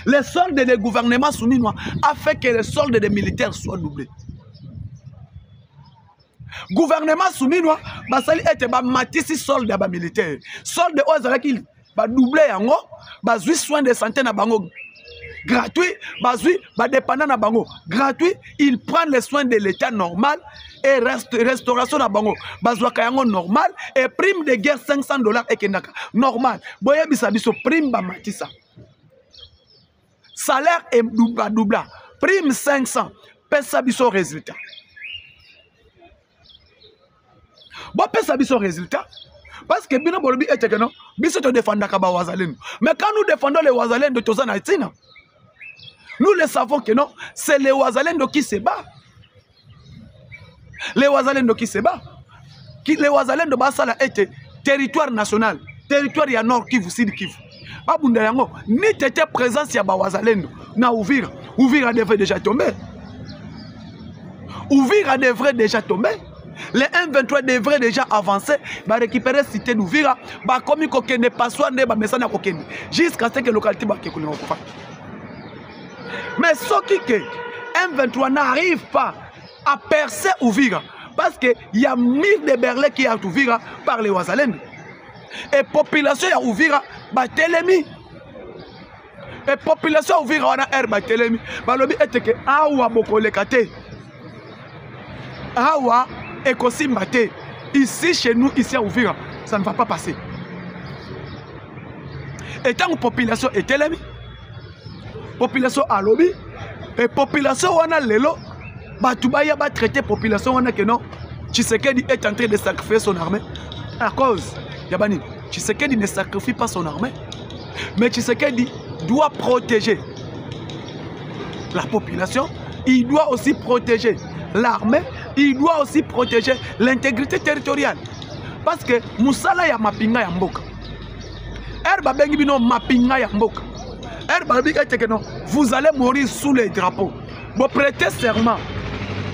Les soldes des gouvernements soumis a fait que les soldes des militaires soient doublés. Gouvernement soumis basali était ba matisi solde ba militaire. Solde aux qu'il ba doubler yango, ba zui soins de santé na bango gratuit, ba zui ba dépendant na bango gratuit, ils prennent les soins de l'état normal et restauration na bango bazwaka yango normal et prime de guerre $500 et kenaka normal. Boye bisabiso prime ba matisa. Salaire est double. Prime 500. Pesa biso résultat. Bon, pesa biso résultat. Parce que bino bolobi est que non. Biso te défendons kaba Wazalendo. Mais quand nous défendons les Wazalendo de Tozana Tina, nous le savons que non. C'est les Wazalendo qui se battent. Les Wazalendo qui se battent. Les Wazalendo basala était territoire national. Territoire ya Nord Kivu, Sud Kivu. Babunda yango ni tete présence ya Bawazalendo na Uvira. Uvira devrait déjà tomber. Uvira devrait déjà tomber. Les M23 devraient déjà avancer, va récupérer cité d'Uvira, va comme kokende passoire ne ba mesana kokende jusqu'à ce que localité ba kekolina ko. Mais ce qui que M23 n'arrive pas à percer Uvira parce que il y a 1000 de Berlin qui a Uvira par les Wazalendo. Et population ya Uvira batelemi. Et population Uvira wana air batelemi. Balobi eteke awa bokolekate. Awa ekosimbate. Ici chez nous ici à Uvira, ça ne va pas passer. Et tant que population est telemi, population a lobby et population wana lelo batubaya ba traiter population wana que non. Tshisekedi est en train de sacrifier son armée à cause Yabani, Tshisekedi ne sacrifie pas son armée, mais Tshisekedi doit protéger la population, il doit aussi protéger l'armée, il doit aussi protéger l'intégrité territoriale. Parce que Moussala ya mapinga ya mboka. Herba bengi bino mapinga ya mboka. Herba bengi que non, vous allez mourir sous les drapeaux. Vous prêtez serment.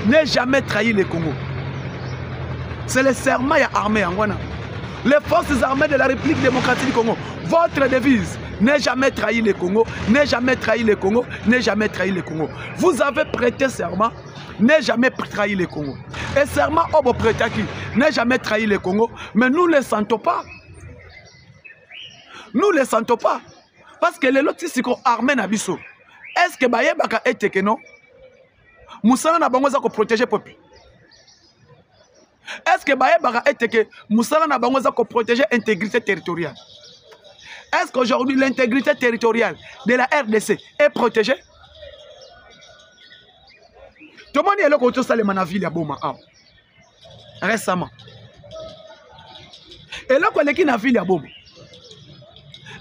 Ne jamais trahir le Congo. C'est le serment ya armée Angwana. Les forces armées de la République démocratique du Congo. Votre devise, ne jamais trahir le Congo, ne jamais trahir le Congo, ne jamais trahir le Congo. Vous avez prêté serment, ne jamais trahir le Congo. Et serment, vous prêtez qui? Ne jamais trahir le Congo. Mais nous ne le sentons pas. Nous ne le sentons pas. Parce que les lotis sont armés nabiso. Est-ce que Bayebaka est que non? Moussala n'a pas besoin de protéger le peuple. Est-ce que Bayebaka est que Moussala n'a pas besoin de protéger l'intégrité territoriale? Est-ce qu'aujourd'hui l'intégrité territoriale de la RDC est protégée? Tout le monde est là quand ça les ville à Boma récemment. Et là quand les qui na ville à Boma,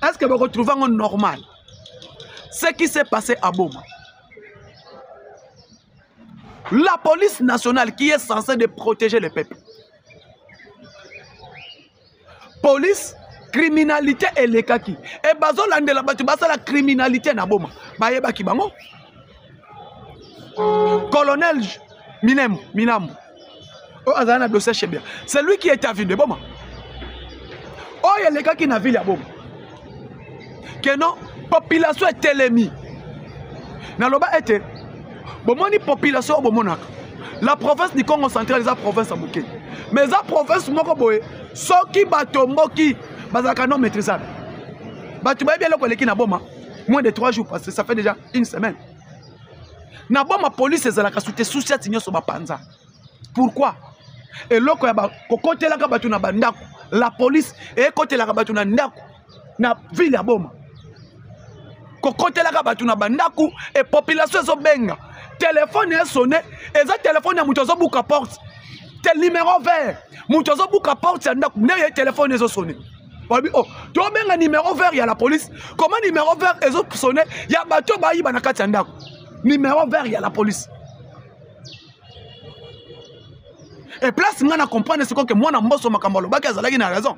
est-ce que vous retrouvez en normal ce qui s'est passé à Boma? La police nationale qui est censée de protéger le peuple. Police, criminalité et les kaki. Et bazo lande la batu basa la criminalité na Boma. Bayeba ki bango. Colonel Minambo. Oh azana dossier chez bien. C'est lui qui est à ville de Boma. Oh il y a les kaki na ville à Boma. Que non, population est télémi. Na loba était bomoni population bomonaka. La province du Congo central, la province à Bouquet. Mais la province moko boye, soki batomboki bazaka non maîtrisable. Batu baye bien le na boma moins de 3 jours parce que ça fait déjà une semaine. Na boma police ezalaka soute souci atinyo so bapanza. Pourquoi? Et loko ya ba kokote la ka batu na bandako, la police et kote la ka batu na ndako na ville ya boma. Kokote la ka batu na bandako et population zo benga. Téléphone est sonné, et ça téléphone est moutozo bouka porte. Tel numéro vert, moutozo bouka porte, c'est un téléphone est sonné. Oh, tu as bien un numéro vert, il y a la police. Comment numéro vert est sonné? Il y a bateau bayi banakati andak. Numéro vert, il y a la police. Et place, on a compris ce que moi, je suis makambolo, baki azalagi na raison.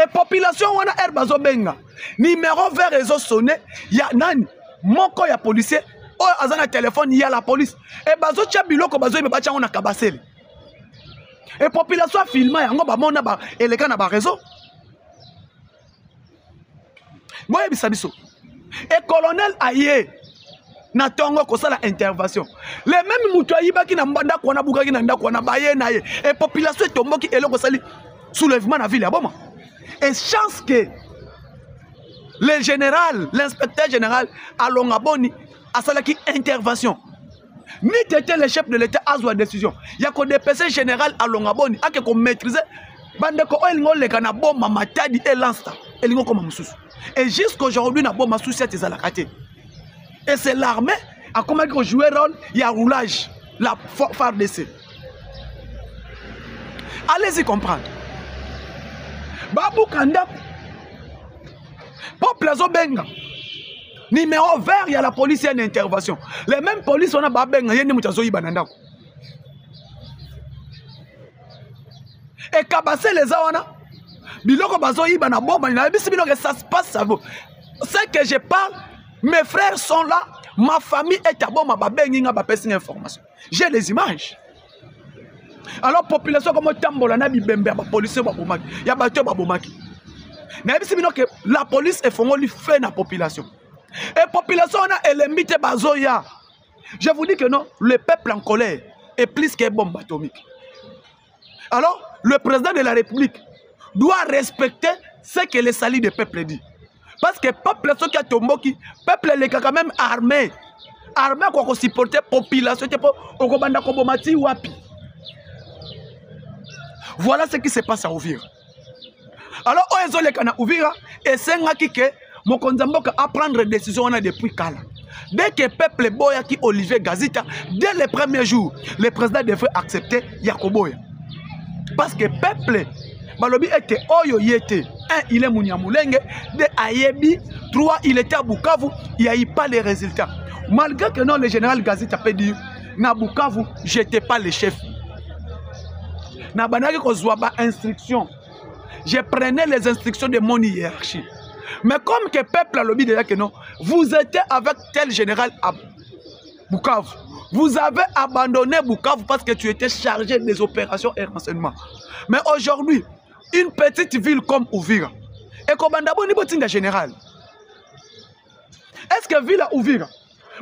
Et population, on a herbazo benga. Numéro vert est sonné, il y a nani. Moko ya policier, oh azana téléphone, il y a la police. Et bazo tia biloko bazo yebe bacha on a kabasele. Et population filma yango ba mona ba eleka na ba réseau. Boye bisabiso. Et colonel aye na tongo ko sala intervention. Les mêmes mutu ayiba ki na mbanda ko na bukaki na ndako na baye na ye. Et population tomboki eloko sali soulèvement na ville ya boma. Et chance que le général, l'inspecteur général à Longaboni a salaki intervention. Ni t'étais le chef de l'État à sa décision. Il y a que des PC général à Longaboni à qu'on maîtrise. Bande ko elngo le kana bomba matadi et l'insta. Elingo comme mususu. Et jusqu'aujourd'hui na bomba sous cette zalakate. Et c'est l'armée a comment qu'on jouer rôle, il y a roulage la FARDC. Allez-y comprendre. Babou Kanda Peuple Benga. Numéro vert, il y a la police, il y a une intervention. Les mêmes polices, on a Babenga, il y a une mutazoï bananda. Et Kabassé les awana, biloko bazoï banabomba, ça se passe à vous. Ce que je parle, mes frères sont là, ma famille est à bon, ma babenga, ma personne information. J'ai les images. Alors, population comme Tambola, Nabi Bembe, la police, il y a bateau Babomaki. La police est fait la population. Et la population a élimité Bazoya. Je vous dis que non, le peuple en colère est plus qu'une bombe atomique. Alors, le président de la République doit respecter ce que les salis du peuple dit. Parce que le peuple qui a tombé, le peuple est quand même armé. Armé pour supporter la population. Voilà ce qui se passe à Ouvira. Alors, on est Ouvira et c'est que Mokonzamboka a prendre des décisions depuis Kala. Dès que le peuple boya qui Olivier Gazita, dès les premiers jours, le président devait accepter Yakoboya. Parce que le peuple, Balobi était Oyo Yete. 1, il est Mouniamoulenge. 2, Ayebi. 3, il était à Bukavu. Il n'y a eu pas les résultats. Malgré que non, le général Gazita peut dire na Bukavu, j'étais pas le chef. Na banaki kozwa ba instruction. Je prenais les instructions de mon hiérarchie. Mais comme que peuple a lobby déjà que non, vous étiez avec tel général à Bukavu. Vous avez abandonné Bukavu parce que tu étais chargé des opérations et renseignements. Mais aujourd'hui, une petite ville comme Uvira, et comme Bandabo Nibotinga général, est-ce que ville à Uvira,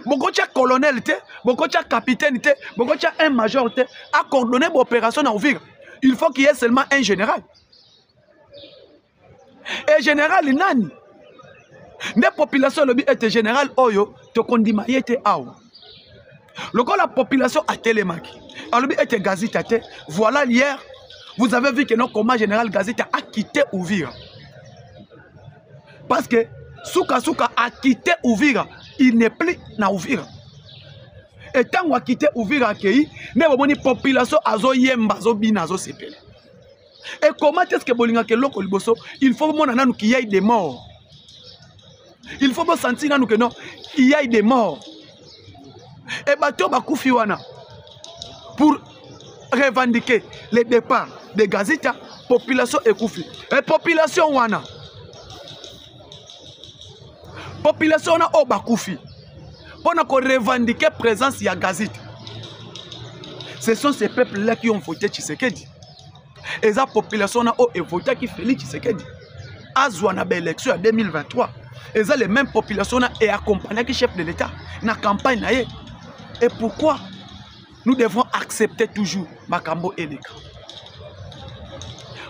beaucoup de colonel, beaucoup de capitaine, beaucoup de un major a coordonné l'opération à Uvira? Il faut qu'il y ait seulement un général. Et général, nani? Des populations lobby était général Oyo, te kondima yete aou. Lorsque la population a télémarqué, alors était Gazita, voilà hier, vous avez vu que notre commandant général Gazita a quitté Uvira. Parce que Souka a quitté Uvira, il n'est plus dans Uvira. Et tant qu'on a quitté Uvira, il y a une population qui a sepelé. Et comment est-ce que il faut qu'il y ait des morts. Il faut sentir qu'il y ait des morts. Et bateau bakoufi wana pour revendiquer le départ de Gazita, population ekoufi. Et population wana o bakoufi pour revendiquer présence ya Gazita. Ce sont ces peuples-là qui ont voté Tshisekedi. Et la population a voté qui Félix Tshisekedi. Azouana élection en 2023. Et les mêmes populations et accompagné le chef de l'État dans la campagne. Et pourquoi nous devons accepter toujours Makambo Eleka?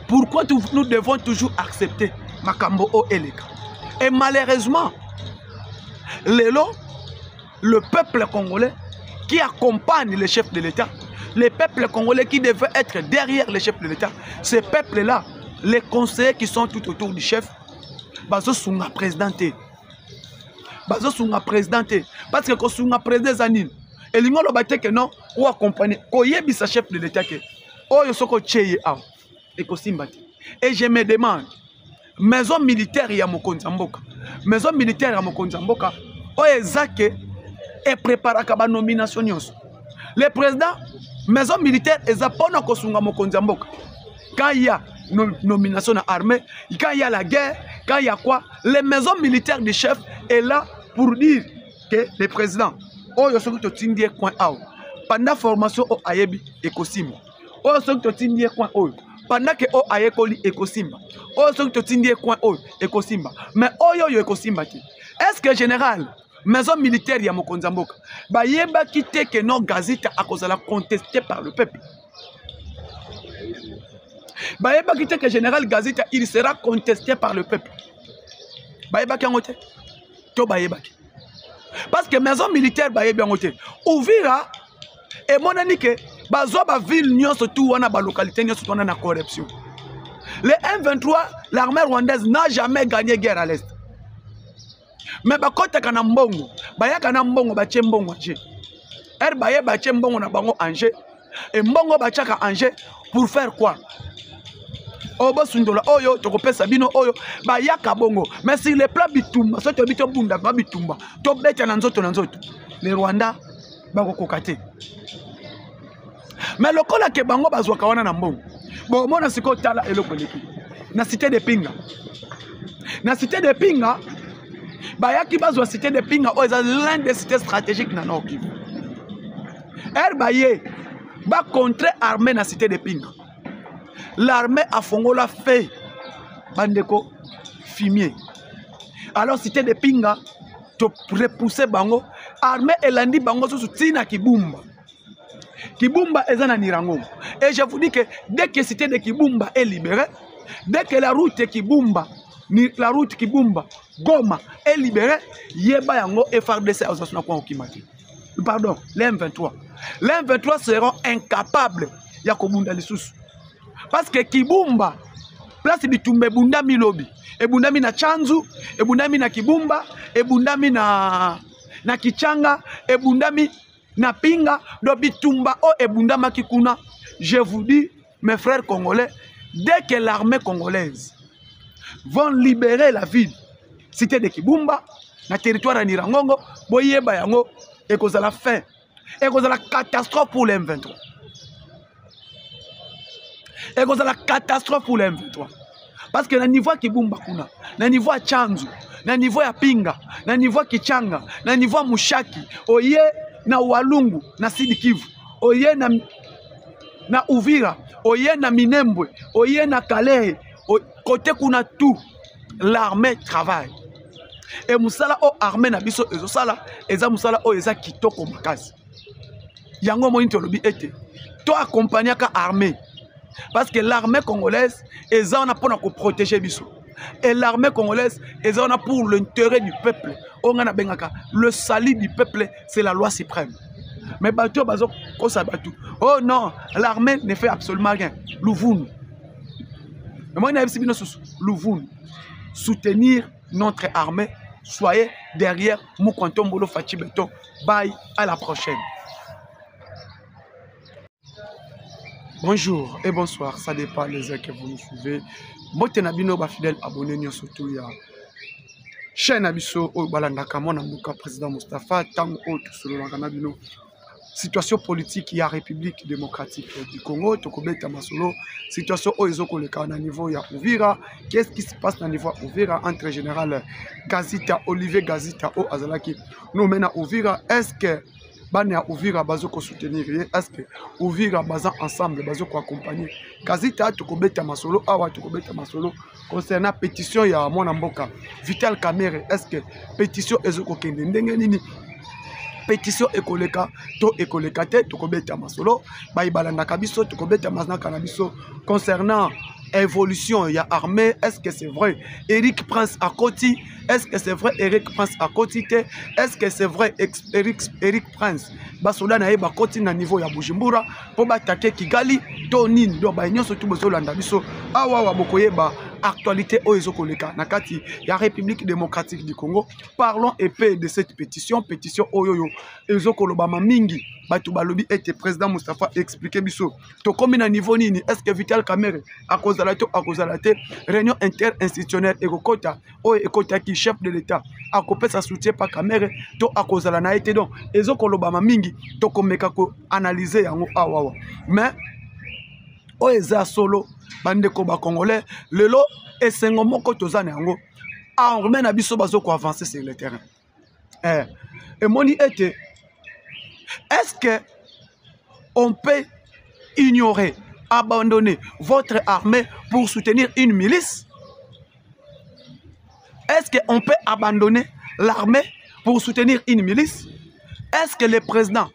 Pourquoi nous devons toujours accepter Makambo Eleka? Et malheureusement, le peuple congolais qui accompagne le chef de l'État, le peuple congolais qui devait être derrière le chef de l'État, ces peuples-là, les conseillers qui sont tout autour du chef, Bazo Sunga présidenté. Bazo Sunga présidenté. Parce que Sunga président Zanine. Et l'Union Lobate que non, ou accompagner. Koyebi sa chef de l'État que. Oh, yosoko cheye aw. Et Kosimbati. Et je me demande, maison militaire ya Mokonzamboka. Maison militaire ya Mokonzamboka. Oh, ezake et prépare kaba nomination nyonso. Le président, maison militaire ezapona kosunga Mokonzamboka. Quand il y a nomination à l'armée, quand il y a la guerre, quand il y a quoi, les maisons militaires du chef est là pour dire que le président, oh, il y a pendant la formation au Ayebi et Kosimba, oh, il y a pendant que au Ayekoli et Kosimba, oh, il y a et Kosimba, mais oh, il y a Kosimba. Est-ce que général, maison militaire, il y a Mokonzamboka, bah, il y a quitté que nos gazettes à cause de la contestée par le peuple. Baïba qui que général Gazita, il sera contesté par le peuple. Baïba qui a ngoté. To baïba qui. Parce que maison militaire baïba ngoté. Ouvira et mon ami que bazoba ville nyon surtout wana ba localité nyon surtout wana na corruption. Le M23, l'armée rwandaise n'a jamais gagné guerre à l'est. Mais ba kota kana mbongo, baya kana mbongo ba chembongo je. Baye ba chembongo na bango Angers et mbongo ba chaka Angers pour faire quoi? Obo sundola oyo toko sabino oyo ba yaka bongo mais sur le plan bitumba so to bito bunda ba bitumba to beta na nzoto le Rwanda ba ko kokate mais lokola ke bango bazwaka wana na mbongo bon mona siko tala eloko leki na cité de Pinga ba yaki bazwa cité de Pinga o eza l'un des cités stratégiques na Nord Kivu baye ba contre armée na cité de Pinga. L'armée a fongola fait bandeko fumier. Alors cité de Pinga to repousser bango armée elandi bango sous tina Kibumba. Kibumba ezana nirango. Et je vous dis que dès que cité de Kibumba est libérée, dès que la route Kibumba Goma est libérée, yeba yango FARDC azosuna kwa okimati. Pardon, les M23. Les M23 seront incapables ya kobunda lisusu. Parce que Kibumba, place bitumbe bundami lobi, e bundami na Chanzu, e bundami na Kibumba, e bundami na Kichanga, e bundami na Pinga, do bitumba o e bundama kikuna. Je vous dis, mes frères congolais, dès que l'armée congolaise vont libérer la ville, cité de Kibumba, na territoire de Nirangongo, boyeba yango, et cause à la fin, Et que la catastrophe pour les M23. Et que la catastrophe pour les M23. Parce que le niveau qui boumba kuna, le niveau à Chanzu, le niveau à Pinga, le niveau à Kichanga, le niveau à Mushaki, oye na Walungu, na Sidi Kivu, oye na Uvira, oye na Minembwe, oye na Kalehe, côté kuna tout, l'armée travaille. Et musala o armée na biso ezosala, eza musala o eza kitoko makasi. Yango mo intolobi ete, to accompagner ka armée. Parce que l'armée congolaise est là pour nous protéger. Et l'armée congolaise est là pour l'intérêt du peuple. Le salut du peuple, c'est la loi suprême. Mais oh non, l'armée ne fait absolument rien. Louvoun. Louvoun. Soutenir notre armée. Soyez derrière Moukontombolo Fachi Beton. Bye, à la prochaine. Bonjour et bonsoir, ça dépend les heures que vous nous suivez. Moi, je suis fidèle abonné surtout à la chaîne Abisso au Balandaka, mon président Moustapha, tant autre sur le situation politique, il y a République démocratique du Congo, Tokobeta Masolo, situation au niveau ya Uvira, qu'est-ce qui se passe au niveau Uvira entre général Gazita, Olivier Gazita au Azalaki, nous menons Uvira, est-ce que Bania Uvira bazoko soutenir, est-ce que Uvira bazan ensemble bazoko accompagner. Kazita tukobeta masolo awa tukobeta masolo concernant pétition ya mwana mboka Vital Kamerhe, est-ce que pétition ezoko kende ndenge nini pétition ekoleka to ekoleka te tukobeta masolo ba ibalanda kabiso tukobeta mazna kanabiso concernant évolution ya armée, est-ce que c'est vrai Eric Prince à Koti, est-ce que c'est vrai Eric Prince à Koti, est-ce que c'est vrai Eric Prince basoda na yeba Koti na niveau ya Bujumbura po batake Kigali to nini do ba nyonso tu bozolanda biso awa wa bokoyeba actualité oezokoleka na kati ya République démocratique du Congo. Parlons épais de cette pétition oyoyo ezokoloba mingi batu balobi ete président Moustapha expliquer biso to komi na niveau nini, est-ce que Vital Kamerhe à cause de la réunion interinstitutionnelle et Kokota o ekota qui chef de l'État a copé sa soutien par Kamerhe to à cause de la naïté donc ezokoloba mingi to komeka ko analyser yango awawa mais o eza solo bandeko ba congolais lelo esengo moko tozana yango armée na biso bazoko avancer sur le terrain et moni était est-ce que on peut ignorer, abandonner votre armée pour soutenir une milice? Est-ce qu'on peut abandonner l'armée pour soutenir une milice? Est-ce que le président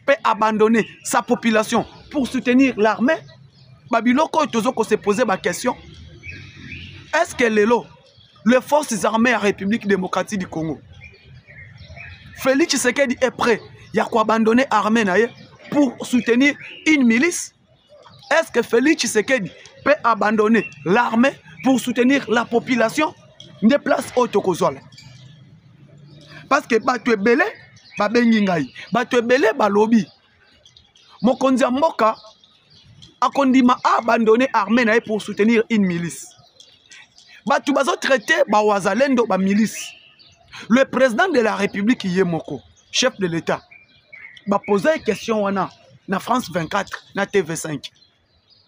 peut abandonner sa population pour soutenir l'armée? Babiloko tozoko se poser ma question. Est-ce que les forces armées à la République démocratique du Congo, Félix Tshisekedi est prêt? Il y a quoi abandonner l'armée pour soutenir une milice? Est-ce que Félix Tshisekedi peut abandonner l'armée pour soutenir la population? Des places autocozola. Parce que Batu Belé, Babengingai, Batu Belé, Balobi. Mokonzi Mboka a condima abandonné l'armée pour soutenir une milice. Batu Bazo traité Bawazalendo, ba milice. Le président de la République Yemoko, chef de l'État, va poser une question na France 24, na TV5.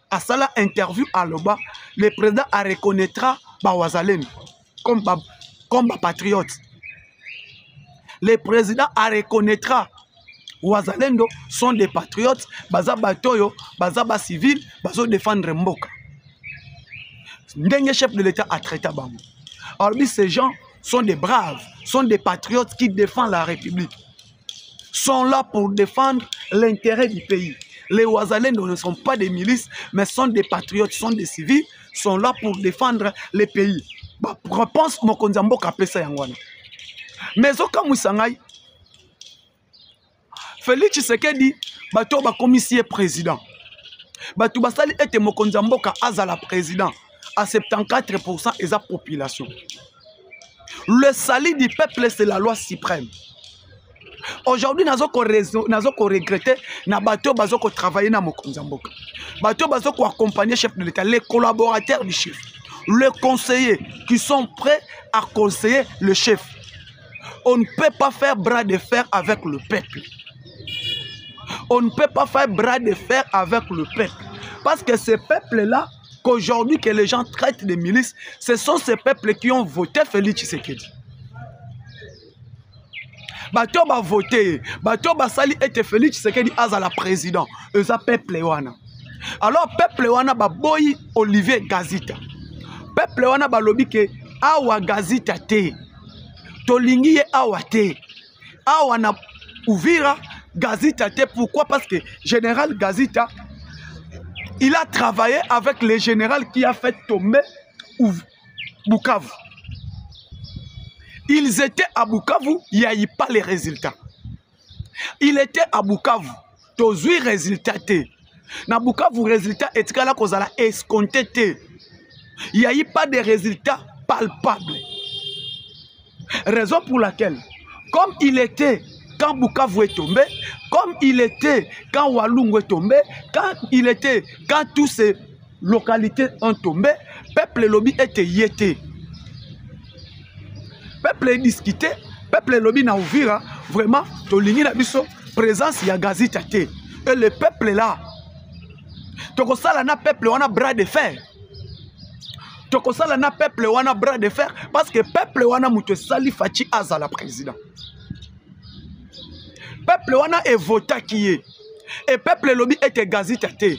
À ça, interview à l'Oba, le président a reconnaîtra Bawazalendo comme patriote. Le président a reconnaîtra Wazalendo sont des patriotes, baza batoyo, baza ba civil, bazo défendre Mboka. Ndenge chef de l'État a traité Bango. Alors ces gens sont des braves, sont des patriotes qui défendent la République. Sont là pour défendre l'intérêt du pays. Les Wazalendo ne sont pas des milices, mais sont des patriotes, sont des civils, sont là pour défendre le pays. Bah, réponse Mokonzi Mboka pesa yangwana. Mais au cas Moussangai, Félix Tshisekedi, bato ba commissaire président. Bato basali ete Mokonzi Mboka azala président à 74% de la population. Le salut du peuple, c'est la loi suprême. Aujourd'hui, nous avons regretté que travailler dans Mokonzi Mboka. Nous avons accompagner le chef de l'État, les collaborateurs du chef, les conseillers qui sont prêts à conseiller le chef. On ne peut pas faire bras de fer avec le peuple. on ne peut pas faire bras de fer avec le peuple. Parce que ce peuple-là, qu'aujourd'hui que les gens traitent de milices, ce sont ces peuples qui ont voté Félix Tshisekedi. Bato ba voté, bato ba sali était Félix Tshisekedi azala président. Eza peuple wana. Alors peuple wana ba boyi Olivier Gazita. Peuple wana ba lobi ke awa Gazita te. Tolingi ye awa te. Awa na Uvira Gazita te. Pourquoi? Parce que général Gazita, il a travaillé avec le général qui a fait tomber Bukavu. Ils étaient à Bukavu, il n'y a eu pas les résultats. Il était à Bukavu, tozui résultat te. Na Bukavu résultat et là qu'on a escompté te. Il n'y a eu pas de résultats palpables. Raison pour laquelle, comme il était quand Bukavu est tombé, comme il était quand Walungu est tombé, quand toutes ces localités ont tombé, peuple lobby était yété. Peuple est discuté, peuple lobby na Uvira, vraiment, tolingi na biso, présence ya Gazita te. Et le peuple là, tokosala na peuple wana bras de fer. Tokosala na peuple wana bras de fer, parce que peuple wana muto sali fachi azala président. Peuple wana est voté qui est. Et peuple lobby était Gazita te.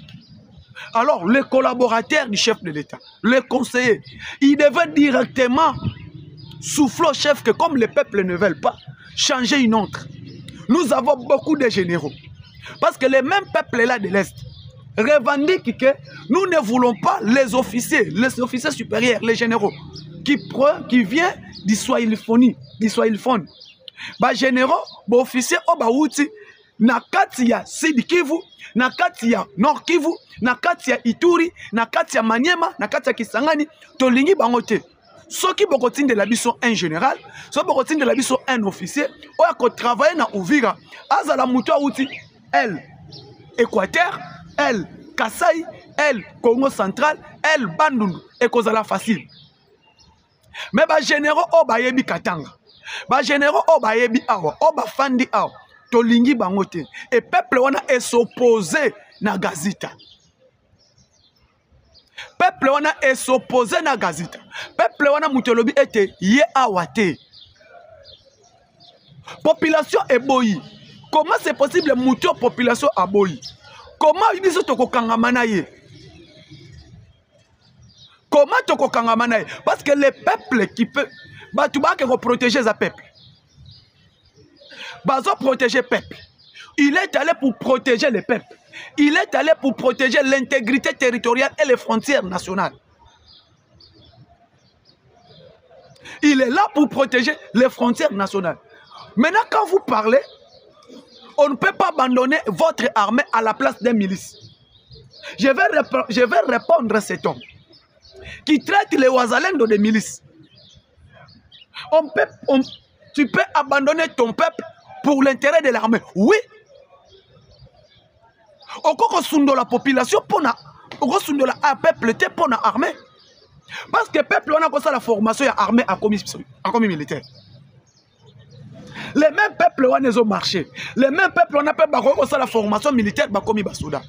Alors, les collaborateurs du chef de l'État, les conseillers, ils devaient directement souffler au chef que comme les peuples ne veulent pas, changer une autre. Nous avons beaucoup de généraux. Parce que les mêmes peuples là de l'Est revendiquent que nous ne voulons pas les officiers supérieurs, les généraux, qui viennent du Swahiliphone. Ba généraux, ba officiers, ba outi, na kati ya Sud Kivu, na kati ya Nord Kivu, na kati ya Ituri, na kati ya Maniema, na kati ya Kisangani, tolingi bango te. Ceux qui bokotine de la biso un général, ceux qui bokotine de la biso un officier, ou à travailler na Uvira, azala muto outi, elle Équateur, elle Kasaï, elle Congo central, elle Bandundu, et kozala facile. Mais ba généraux o ba yebi Katanga, ba généraux o ba yebi awa, o ba fandi awa, tolingi bangote, et peuple wana est s'opposé na Gazita. Peuple wana est s'opposé na Gazita. Peuple wana mutelobi était ye awate. Population est boyi. Comment c'est possible muto population a boyi? Comment ibiso toko kangamana ye? Comment toko kangamana ye? Parce que les peuples qui peut batouba qui protéger les peuples. Bazo protéger peuple. Il est allé pour protéger les peuples. Il est allé pour protéger l'intégrité territoriale et les frontières nationales. Il est là pour protéger les frontières nationales. Maintenant, quand vous parlez, on ne peut pas abandonner votre armée à la place des milices. Je vais répondre à cet homme qui traite les Ouazalendo de milices. Tu peux abandonner ton peuple pour l'intérêt de l'armée. Oui. Oko sundo la population pour na oko sundo la peuple te pour na armée parce que peuple on a comme ça la formation ya armée à commis militaire. Les mêmes peuples on les ont marché. Les mêmes peuples on a pas comme ça la formation militaire ba commis basoda.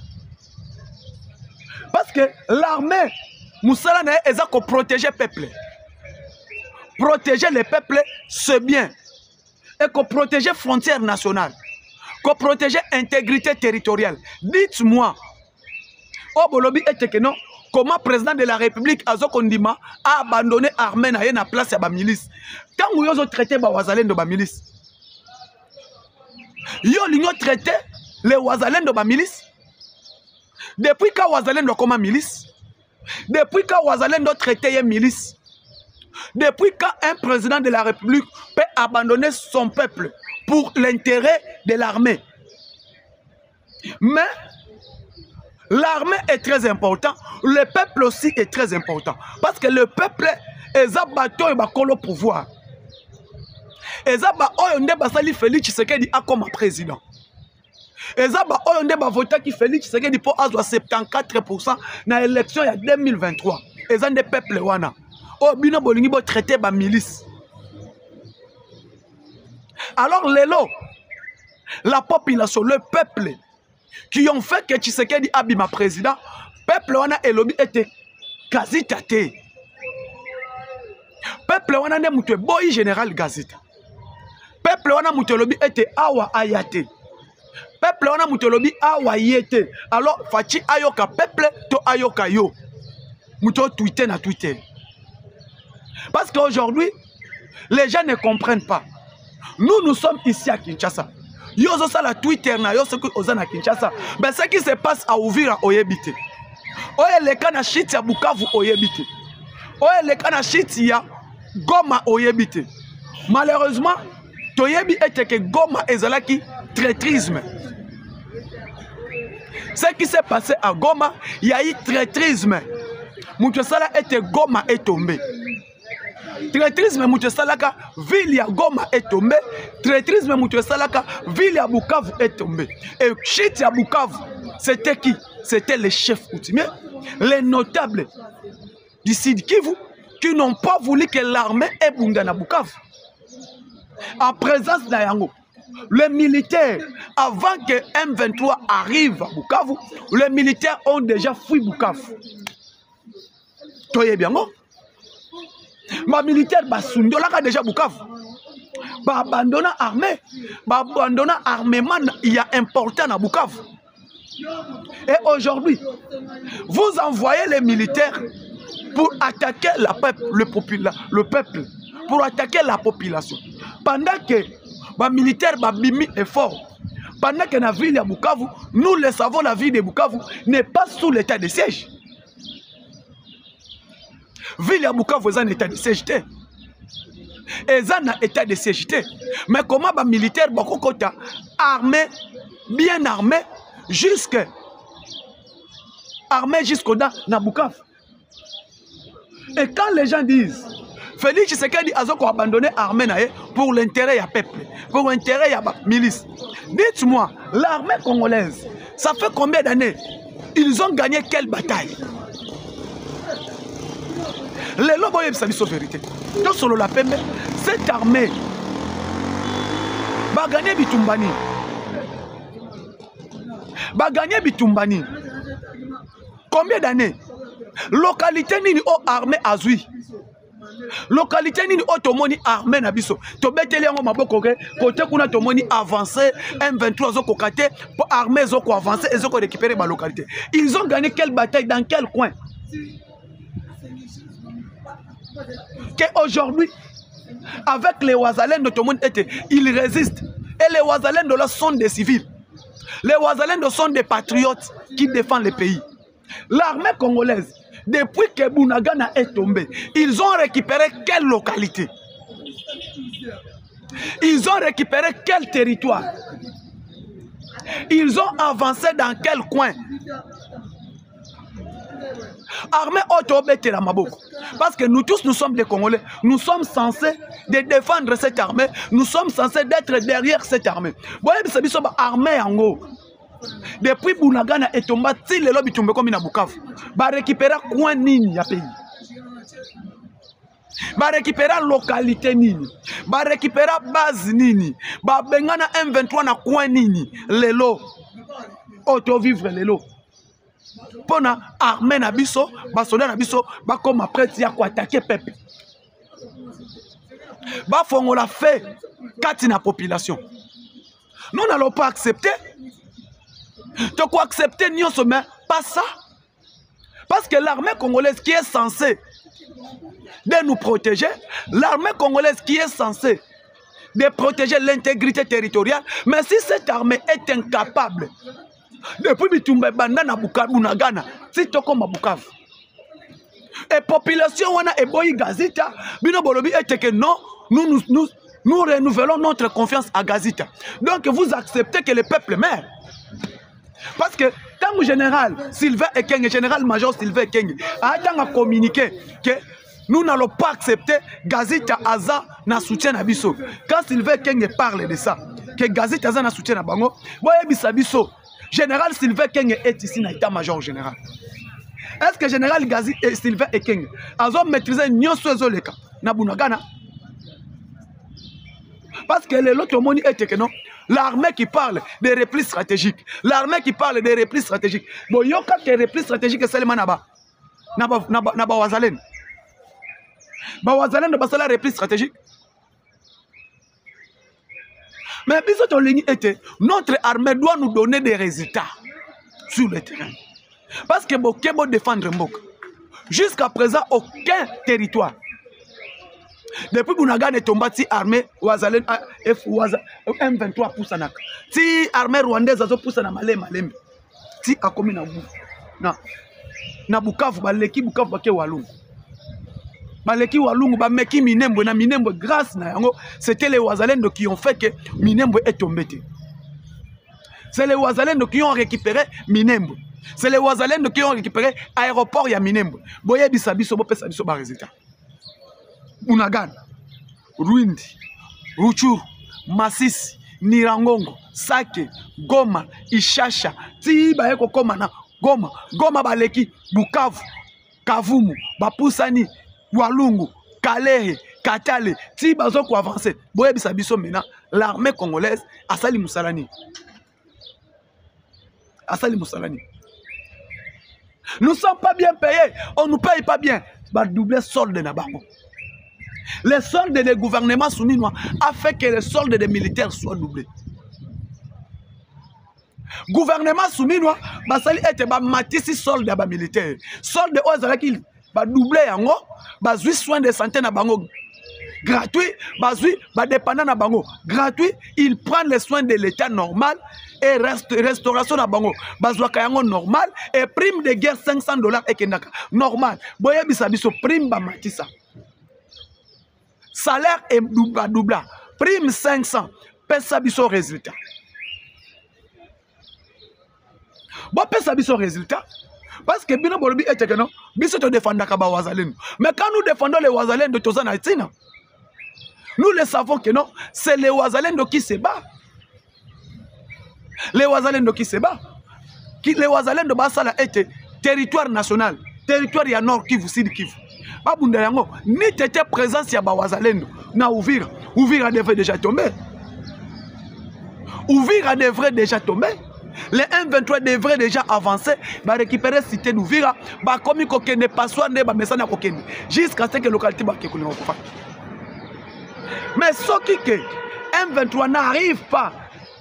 Parce que l'armée musala na eza ko protéger peuple. Protéger les peuples c'est bien et ko protéger frontières nationales. Pour protéger l'intégrité territoriale. Dites-moi, comment le président de la République Azokondima a abandonné l'armée na la place de la milice? Quand vous avez traité les Ouazalendo de la milice, vous avez traité les Ouazalendo de la milice? Depuis quand Ouazalendo comme milice? Depuis quand Ouazalendo traité les milice? Depuis quand un président de la République peut abandonner son peuple pour l'intérêt de l'armée? Mais l'armée est très importante, le peuple aussi est très important. Parce que le peuple est abattu et au pouvoir. Et abattu Félix Tshisekedi comme président. Et abattu voté qui Félix Tshisekedi pour avoir 74% dans l'élection en 2023. Et des peuples wana. Oh, bino bolingi bo traité ba milice. Alors, la population, le peuple, qui ont fait que Tshisekedi abima président, peuple wana elobi était Gazita te. Peuple wana ne mutwe boy général Gazita. Peuple wana mutelobi était awa ayate. Peuple wana mutelobi awa yete. Alors fachi ayoka peuple to ayoka yo. Muto Twitter na Twitter. Parce qu'aujourd'hui, les gens ne comprennent pas. Nous sommes ici à Kinshasa. Yozo ça la Twitter na yoso ku ozana Kinshasa. Ben ce qui se passe à Uvira oyebite. Oye le kana shit ya Bukavu oyebite. Oye le kana shit ya Goma oyebite. Malheureusement, toyebi était que Goma ezalaki traîtrisme. Ce qui s'est passé à Goma, il y a eu traîtrisme. Moutessala était Goma est tombé. Traîtrisme Moutessalaka, ville ya Goma est tombé. Traîtrisme Moutessalaka, ville ya Bukavu est tombé. Et shit ya Bukavu, c'était qui? C'était les chefs coutumiers, les notables du Sud Kivu, qui n'ont pas voulu que l'armée ait Bundana Bukavu. En présence d'Ayango, les militaires, avant que M23 arrive à Bukavu, les militaires ont déjà fui Bukavu. Toye bien, non? Ma militaire basundolaka déjà Bukavu. Ba abandonna armée, ba abandonna armement il y a important à Bukavu. Et aujourd'hui, vous envoyez les militaires pour attaquer le peuple, pour attaquer la population. Pendant que les militaires bimi est fort, pendant que la ville de Bukavu, nous le savons, la ville de Bukavu n'est pas sous l'état de siège. Ville de Bukavu est en état de siège. Et en état de siège. Mais comment les militaires sont armés, bien armés, jusqu'au dans Bukavu. Et quand les gens disent Félix Tshisekedi a abandonné l'armée pour l'intérêt du peuple, pour l'intérêt de la milice. Dites-moi, l'armée congolaise, ça fait combien d'années? Ils ont gagné quelle bataille? Les lobos sont vérité. Donc sur la pembe, cette armée va gagner Bitumbani. Va gagner Bitumbani. Combien d'années? Localité nini o armée azui. Localité nini o tomoni armée na biso. To beteli yango maboko ke côté kuna tomoni avancer M23 zo kokate pour armée zo ko avancer et zo ko récupérer ba localité. Ils ont gagné quelle bataille dans quel coin? Qu'aujourd'hui, avec les Ouazalènes de tout le monde, ils résistent. Et les Ouazalènes de là sont des civils. Les Ouazalènes sont des patriotes qui défendent le pays. L'armée congolaise, depuis que Bunagana est tombé, ils ont récupéré quelle localité? Ils ont récupéré quel territoire? Ils ont avancé dans quel coin? Armée autobété la maboko. Parce que nous tous, nous sommes des Congolais. Nous sommes censés de défendre cette armée. Nous sommes censés d'être derrière cette armée. Vous voyez, c'est une armée en haut. Depuis Bunagana et Tomba, si les lobbies tombent comme in Bukavu, va récupérer coin nini à pays. Va récupérer localité nini. Va récupérer base nini. Va bengana M23 na coin nini. Lelo. Auto-vivre lelo. Pona armée na biso, ba soldat na biso, ba comme après ya ko attaquer peuple. Ba fongola fait kati na population. Nous n'allons pas accepter. Tu quoi accepter nyonso mais pas ça. Parce que l'armée congolaise qui est censée de nous protéger, l'armée congolaise qui est censée de protéger l'intégrité territoriale, mais si cette armée est incapable depuis Bitumba Bandana Bukavu na Ghana, si toko Bukavu. Et population wana eboyi Gazita, bino bolobi ete que non, nous renouvelons notre confiance à Gazita. Donc vous acceptez que le peuple meurt. Parce que tant que général Sylvain Ekenge, général-major Sylvain Ekenge, a communiqué que nous n'allons pas accepter Gazita Aza na soutien na biso. Quand Sylvain Ekenge parle de ça, que Gazita Aza na soutien na bango, boye bisa biso. Général Sylvain Ekenge est ici dans l'état-major général. Est-ce que général Gazi et Sylvain Ekenge ont maîtrisé nyonso ezoleka na Bunagana? Parce que l'autre moni est que non, L'armée qui parle des replis stratégiques. L'armée qui parle des replis stratégiques. Bon, il y a des replis stratégiques seulement là-bas. Naba Wazalen. Wazalen ne passe pas la repli stratégique. Mais notre armée doit nous donner des résultats sur le terrain. Parce que Bokebo défendre Mbok. Jusqu'à présent, aucun territoire. Depuis que nous avons tombé armée Wazalen M23 pousse à si armée rwandaise a poussé à Malembe. Si a commis na Bukavu, baleki Bukavu bake Walungu. Baleki Walungu, bameki Minembwe na Minembwe grâce na yango, c'était les Wazalendo qui ont fait que Minembwe est tombé. C'est les Wazalendo qui ont récupéré Minembwe. C'est les Wazalendo qui ont récupéré l'aéroport ya Minembwe. Boye bisabiso bo pesa biso ba résultat. Bunagana, Rwindi, Ruchuru, Masisi, Nirangongo, Sake, Goma, Ishasha, ti baeko koma na Goma, Goma baleki, Bukavu, Kavumu, Bapusani, Walungu, Kalehe, Katale, ti bazo ko avancer. Boye bisabiso maintenant, l'armée congolaise Asali Moussalani. Asali Moussalani. Nous ne sommes pas bien payés, on ne nous paye pas bien. Bah doubler solde na bango. Les soldes des gouvernements souminois a fait que les soldes des militaires soient doublés. Gouvernement souminois, basali était ba matisi solde ba militaire. Solde ozala ki ba doublé yango, ba zui soins de santé na bango gratuit, ba zui ba dépendant na bango gratuit, il prend les soins de l'état normal et restauration na bango bazwa kayango normal et prime de guerre $500 et kendaka normal. Boye bisabiso prime ba matisa. Salaire est double. Prime 500. Pesa biso résultat. Bon, pesa biso résultat. Parce que bino bolobi ete que non, biso te défendaka ba Wazalendo. Mais quand nous défendons les Wazalendo de Tozana Itina, nous le savons que non, c'est les Wazalendo qui se battent. Les Wazalendo qui se battent. Les Wazalendo basala ete territoire national, territoire ya Nord Kivu, Sud Kivu. Babunda yango ni tete présence ya Wazalendo na Uvira. Uvira devrait déjà tomber. Uvira devrait déjà tomber. Les M23 devraient déjà avancer, récupérer la cité d'Uvira, comme il ne passe pas jusqu'à ce que la localité soit. Mais ce qui est M23 n'arrive pas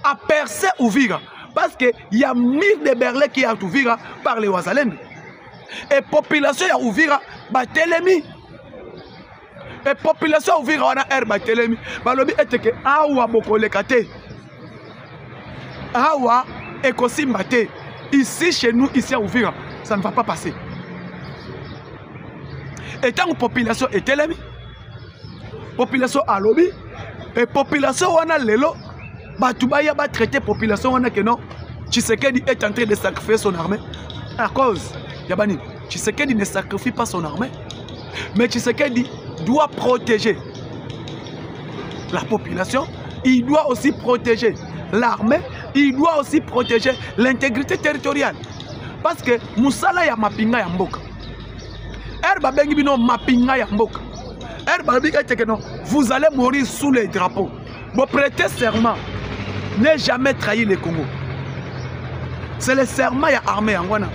à percer Uvira, parce qu'il y a 1000 de Berlin qui sont Uvira par les Wazalendo. Et la population ya Uvira batelemi. Et la population Uvira wana er batelemi. Balobi eteke awa bokolekate. Awa ekosimbate. Ici chez nous, ici à Uvira, ça ne va pas passer. Et tant que la population est telemi, population a lobby, et population wana lelo, batubaya ba traiter population wana que non, Tshisekedi est en train de sacrifier son armée à cause Yabani, Tshisekedi ne sacrifie pas son armée, mais Tshisekedi doit protéger la population, il doit aussi protéger l'armée, il doit aussi protéger l'intégrité territoriale. Parce que Moussala ya mapinga ya mboka. Erba bengi bino mapinga ya mboka. Erba bengi tekeno, vous allez mourir sous les drapeaux. Vous prêtez serment, ne jamais trahir le Congo. C'est le serment ya armée angwana.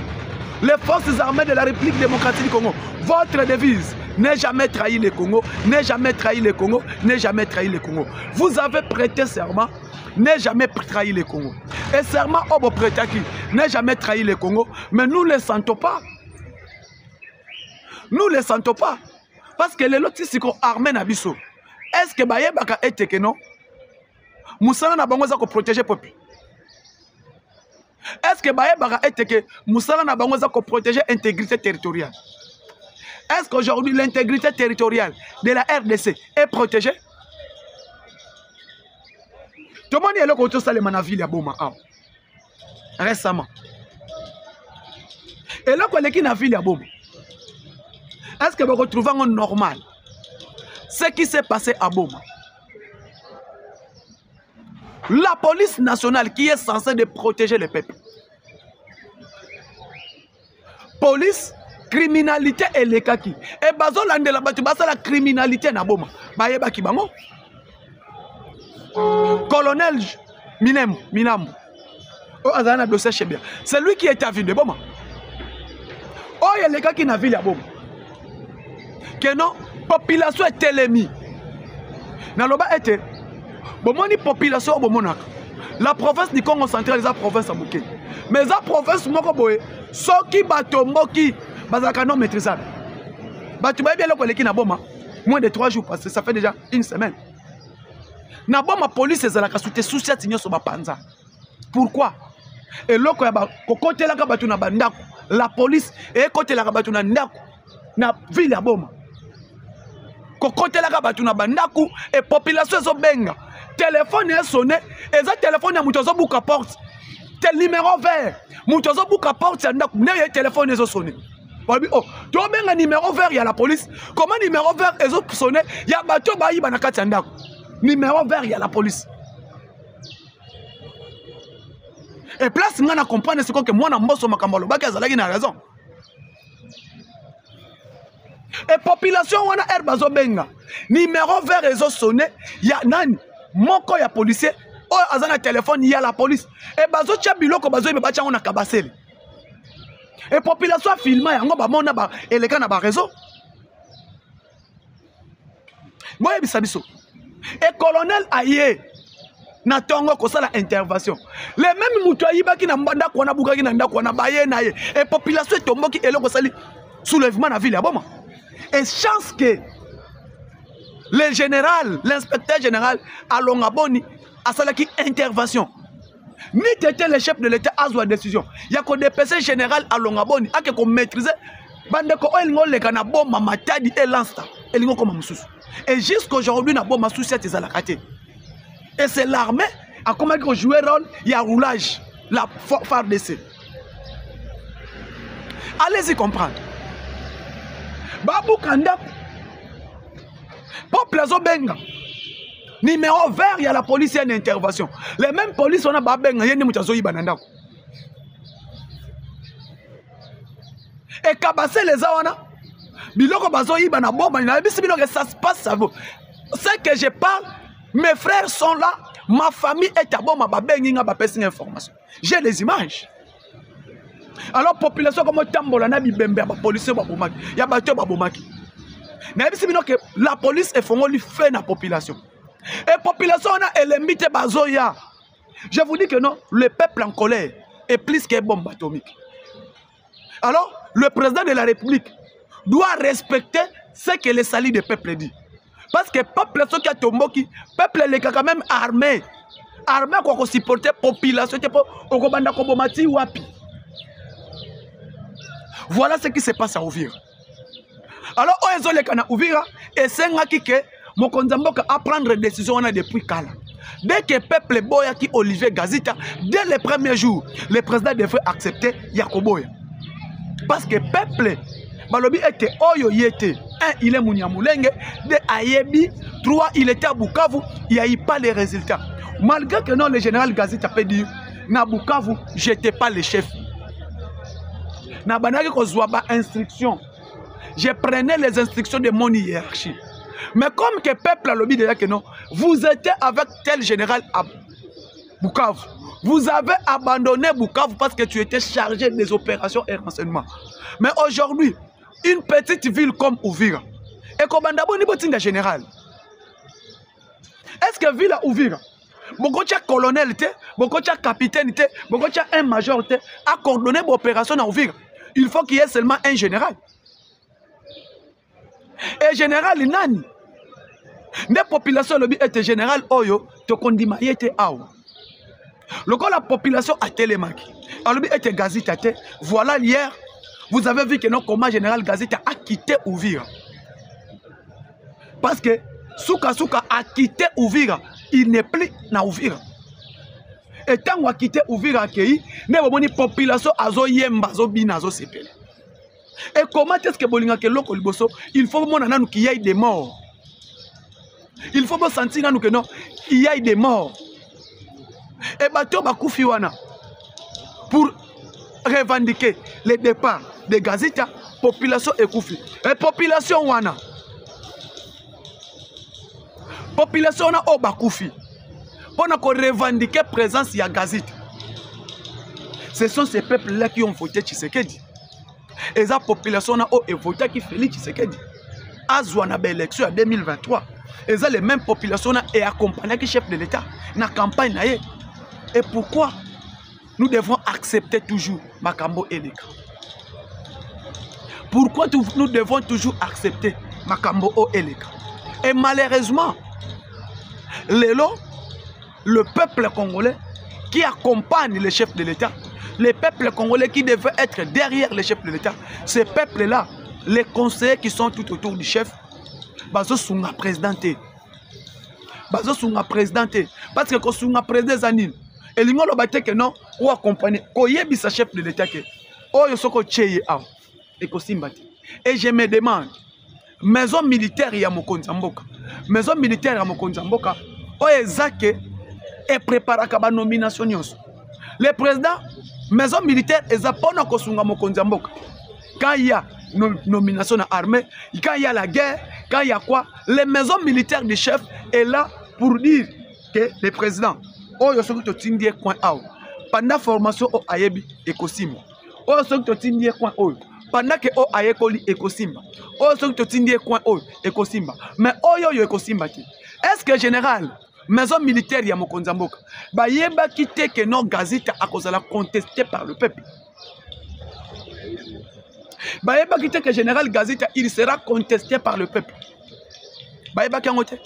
Les forces armées de la République démocratique du Congo, votre devise, ne jamais trahir le Congo, ne jamais trahir le Congo, ne jamais trahir le Congo. Vous avez prêté serment, ne jamais trahir le Congo. Et serment au prêté qui, ne jamais trahir le Congo, mais nous ne le sentons pas. Nous ne le sentons pas. Parce que les autres, c'est qu'on armée Nabiso. Est-ce que Baye Baka est que non? Moussala n'a pas besoin de protéger le peuple. Est-ce que Baye Baka est que Moussala n'a pas besoin de protéger l'intégrité territoriale? Est-ce qu'aujourd'hui l'intégrité territoriale de la RDC est protégée? Tout le monde est là quand on s'allume dans la ville à Boma récemment. Et là, quand on est dans la ville à Boma, est-ce que vous retrouvez un normal ce qui s'est passé à Boma? La police nationale qui est censée de protéger les peuples. Police, criminalité et les kaki. Et bazo lande la batu basa la criminalité na Boma. Baye baki bango. Minambo. Oh, Azana dossier chez bien. C'est lui qui est à ville de Boma. Oh, il y a les gars qui n'ont ville à Boma. Que non, population est télémie. Naloba était. Bomoni population Bomonaka. La province du Congo central, la province à Mouké. Mais la province Moko Boé, Soki Batomboki, Bazakano maîtrisable. Batumba bien le qui n'a Boma. Moins de 3 jours parce que ça fait déjà une semaine. Na Boma police est à la cassute sous cette signature sur Bapanza. Pourquoi? Et là, côté la kabatu na bandako, la police et côté la kabatu na ndako na ville ya Boma. Côté la kabatu na bandako et population zo benga. Téléphone est sonné et ça téléphone ya mutozo buka porte. Tel numéro vert. Mutozo buka porte ya ndako, ne téléphone est sonné. Oh, tu as bien un numéro vert, il y a la police. Comment numéro vert est sonné? Il y a bateau bayi banaka tiandako. Numéro vert, il y a la police. Et place, on a compris que moi, je suis a raison. Et population, on a herbe benga. Numéro vert est sonné. Il y a nan. Moko ya policier. Oh, azana téléphone, il y a la police. Et bazo tia biloko bazo me bacha on a kabassé. Et population filma yango ba mona ba eleka na ba réseau. Moi bisabiso. Et colonel Aye na tongo ko sala intervention. Les mêmes mutoyi baki na mbanda ko na bukaki na ndako na baye na ye. Et population tomboki eloko sali soulèvement na ville ya Boma. Et chance que le général, l'inspecteur général Alongaboni a sala qui intervention. Ni t'étais le chef de l'État à la décision. Il y a que des PC général à Longaboni, à que maîtriser. Bande ko elngo le kana bomba matadi et l'instant. Elngo comme moussous. Et jusqu'aujourd'hui na bomba sous cette zalakate. Et c'est l'armée a comment que jouer rôle, il y a roulage, la FARDC. Allez-y comprendre. Babou Kanda. Peuple zo benga. Numéro vert, il y a la police, il y a une intervention. Les mêmes polices, on a babenga, il y a une mutazo ibananda. Et kabassé les awana, biloko bazo ibana bomba, ça se passe ça vaut. C'est que je parle, mes frères sont là, ma famille est à bomba, babenga, bapessi information. J'ai les images. Alors population comme Tambola na bibembe, ba police ba bomaki, ya bato ba bomaki. Na bisi bino que la police est fongo li fait na population. Et la population a élimité Bazoya. Je vous dis que non, le peuple en colère est plus qu'une bombe atomique. Alors, le président de la République doit respecter ce que les salis du peuple dit. Parce que le peuple qui a tombé, le peuple est quand même armé. Armé pour supporter la population. Voilà ce qui se passe à Ouvira. Alors, on est Ouvira et c'est un que Mokonzamboka à prendre des décisions depuis Kala. Dès que le peuple boya qui Olivier Gazita, dès les premiers jours, le président devrait accepter Yakoboya. Parce que le peuple, Balobi était Oyo Yete. 1, il est Mouniamoulenge. 2, Ayebi. 3, il était à Bukavu. Il n'y a eu pas les résultats. Malgré que non, le général Gazita peut dire, na Bukavu, je n'étais pas le chef. Na banaki kozwaba instruction. Je prenais les instructions de mon hiérarchie. Mais comme que le peuple a lobby déjà que non, vous étiez avec tel général à Bukavu. Vous avez abandonné Bukavu parce que tu étais chargé des opérations et renseignements. Mais aujourd'hui, une petite ville comme Ouvira, et comme Bandabo ni botinga général. Est-ce que ville à Ouvira, beaucoup de colonel, beaucoup de capitaine, beaucoup de un major a coordonné l'opération à Ouvira? Il faut qu'il y ait seulement un général. Et général nani des populations lobby était général Oyo te kondima yete aou. Le cas la population a télémaki. Alors lobby était Gazita. Voilà hier vous avez vu que non comment général Gazita a quitté Ouvira. Parce que Souka a quitté Ouvira, il n'est plus na Ouvira. Et tant qu'on a quitté Ouvira accueilli, ne population azo yemba zo bina zo sepele. Et comment est-ce que Bolinga ke loko liboso, il faut que qu'il y ait des morts. Il faut sentir que non, il y ait des morts. Et bateau bakoufi wana pour revendiquer le départ de Gazita, population est koufi. Et population wana. Population wana o bakoufi. pour revendiquer présence ya Gazita. Ce sont ces peuples-là qui ont voté Tshisekedi. Et la population a voté qui Félix Tshisekedi. Azouana élection en 2023. Et ça les mêmes populations et accompagné qui chef de l'État dans la campagne. Et pourquoi nous devons accepter toujours Makambo Eleka? Pourquoi nous devons toujours accepter Makambo Eleka? Et malheureusement, le peuple congolais qui accompagne les chefs de l'État, les peuples congolais qui devaient être derrière les chefs de l'État, ces peuples-là, les conseillers qui sont tout autour du chef, bazo sunga présidenté. Bazo sunga présidenté. Parce que quand sunga président zanine, et l'ingolo lo bate que non, ou accompagner, ko yebi sa chef de l'État que, oh yo soko cheye aw, et ko simbati. Et je me demande, maison militaire ya Mokonzi Mboka, maison militaire ya Mokonzi Mboka, oh ezake et prépare ka ba nomination nyonso. Le président, maison militaire ezapona ko sunga Mokonzi Mboka. Quand il y a nomination dans l'armée, quand il y a la guerre, quand il y a quoi, les maisons militaires du chef est là pour dire que le président, oh yo soki to tindie coin out, pendant formation au ayebi ekosimba, oh yo soki to tindie coin out, pendant que o ayekoli ekosimba, oh yo soki to tindie coin out ekosimba, mais oh yo ekosimba ti. Est-ce que général, maison militaire ya Mokonzi Mboka, ba yeba kite que non Gazita a cause la contesté par le peuple? Baïba qui que général Gazita, il sera contesté par le peuple. Baïba qui a noté.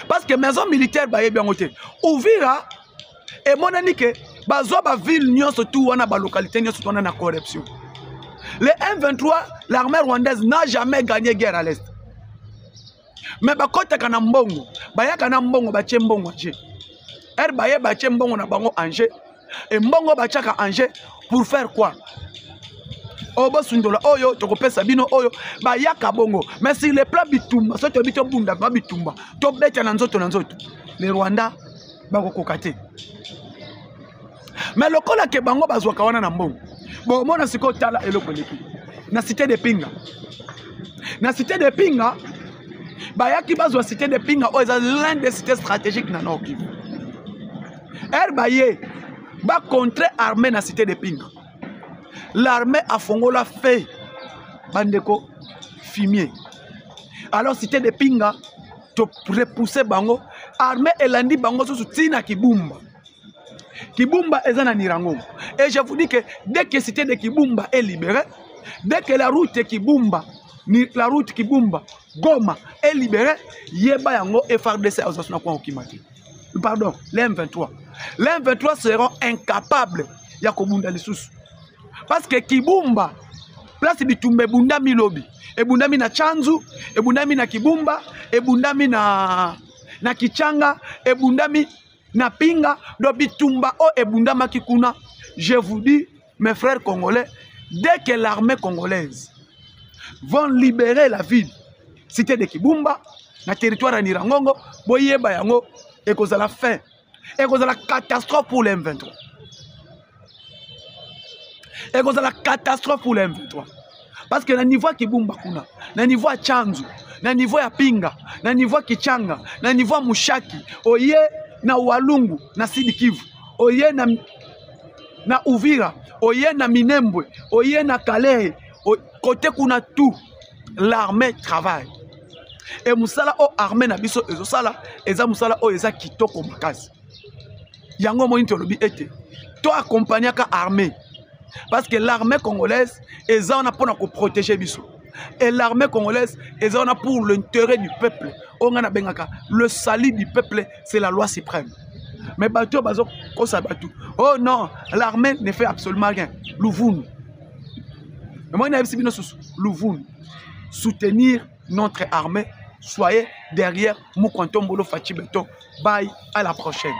Parce que maison militaire baïba noté. Ouvira et mon ami que bazoba ville nyon surtout on a ba localité nyon surtout on a la corruption. Le M23, l'armée rwandaise n'a jamais gagné guerre à l'est. Mais ba kota kana mbongo, baya kana mbongo ba chembongo nje. Baye ba chembongo na bango Angers et mbongo ba chaka Angers pour faire quoi? Obo sundola oyo tokope sabino oyo ba yaka bongo mais sur le plan bitumba so to bito bunda ba bitumba to beta na nzoto le Rwanda ba kokokate mais lokola ke bango bazwaka wana na mbongo bon mona siko tala eloko leki na cité de Pinga ba yaki bazwa cité de Pinga o eza l'un des cités stratégiques na Nord Kivu baye ba contre armée na cité de Pinga. L'armée a fongola fait bandeko fumier. Alors cité de Pinga to repousser bango armée elandi bango sous tina Kibumba. Kibumba ezana nirango. Et je vous dis que dès que cité de Kibumba est libérée, dès que la route Kibumba Goma est libérée, yeba yango FARDC osasuna kwa okimati. Pardon, les M23. Les M23 seront incapables ya kobunda lisusu. Parce que Kibumba, place bitumbe bundami lobi, e bundami na Chanzu, e bundami na Kibumba, e bundami na Kichanga, e bundami na Pinga, do bitumba o e bundama kikuna. Je vous dis, mes frères congolais, dès que l'armée congolaise vont libérer la ville, cité de Kibumba, na territoire Nirangongo, boyeba yango, et cause la fin, et cause la catastrophe pour les M23. Et c'est la catastrophe pour les M23. Parce que le niveau Kibumba kuna, le niveau Chanzu, le niveau Pinga, le niveau Kichanga, le niveau Mushaki, oye na Walungu, na Sud Kivu, oye na Uvira, oye na Minembwe, oye na Kalehe, côté kuna tout, l'armée travaille. Et musala o armée na biso ezosala, eza musala o eza kitoko makasi. Yango mo intolobi ete, to accompagner ka armée. Parce que l'armée congolaise est là pour protéger Bissou. Et l'armée congolaise est là pour l'intérêt du peuple. Le salut du peuple, c'est la loi suprême. Mais bateau, oh non, l'armée ne fait absolument rien. Louvoun. Soutenir notre armée. Soyez derrière Moukontombolo Fachi Beto. Bye, à la prochaine.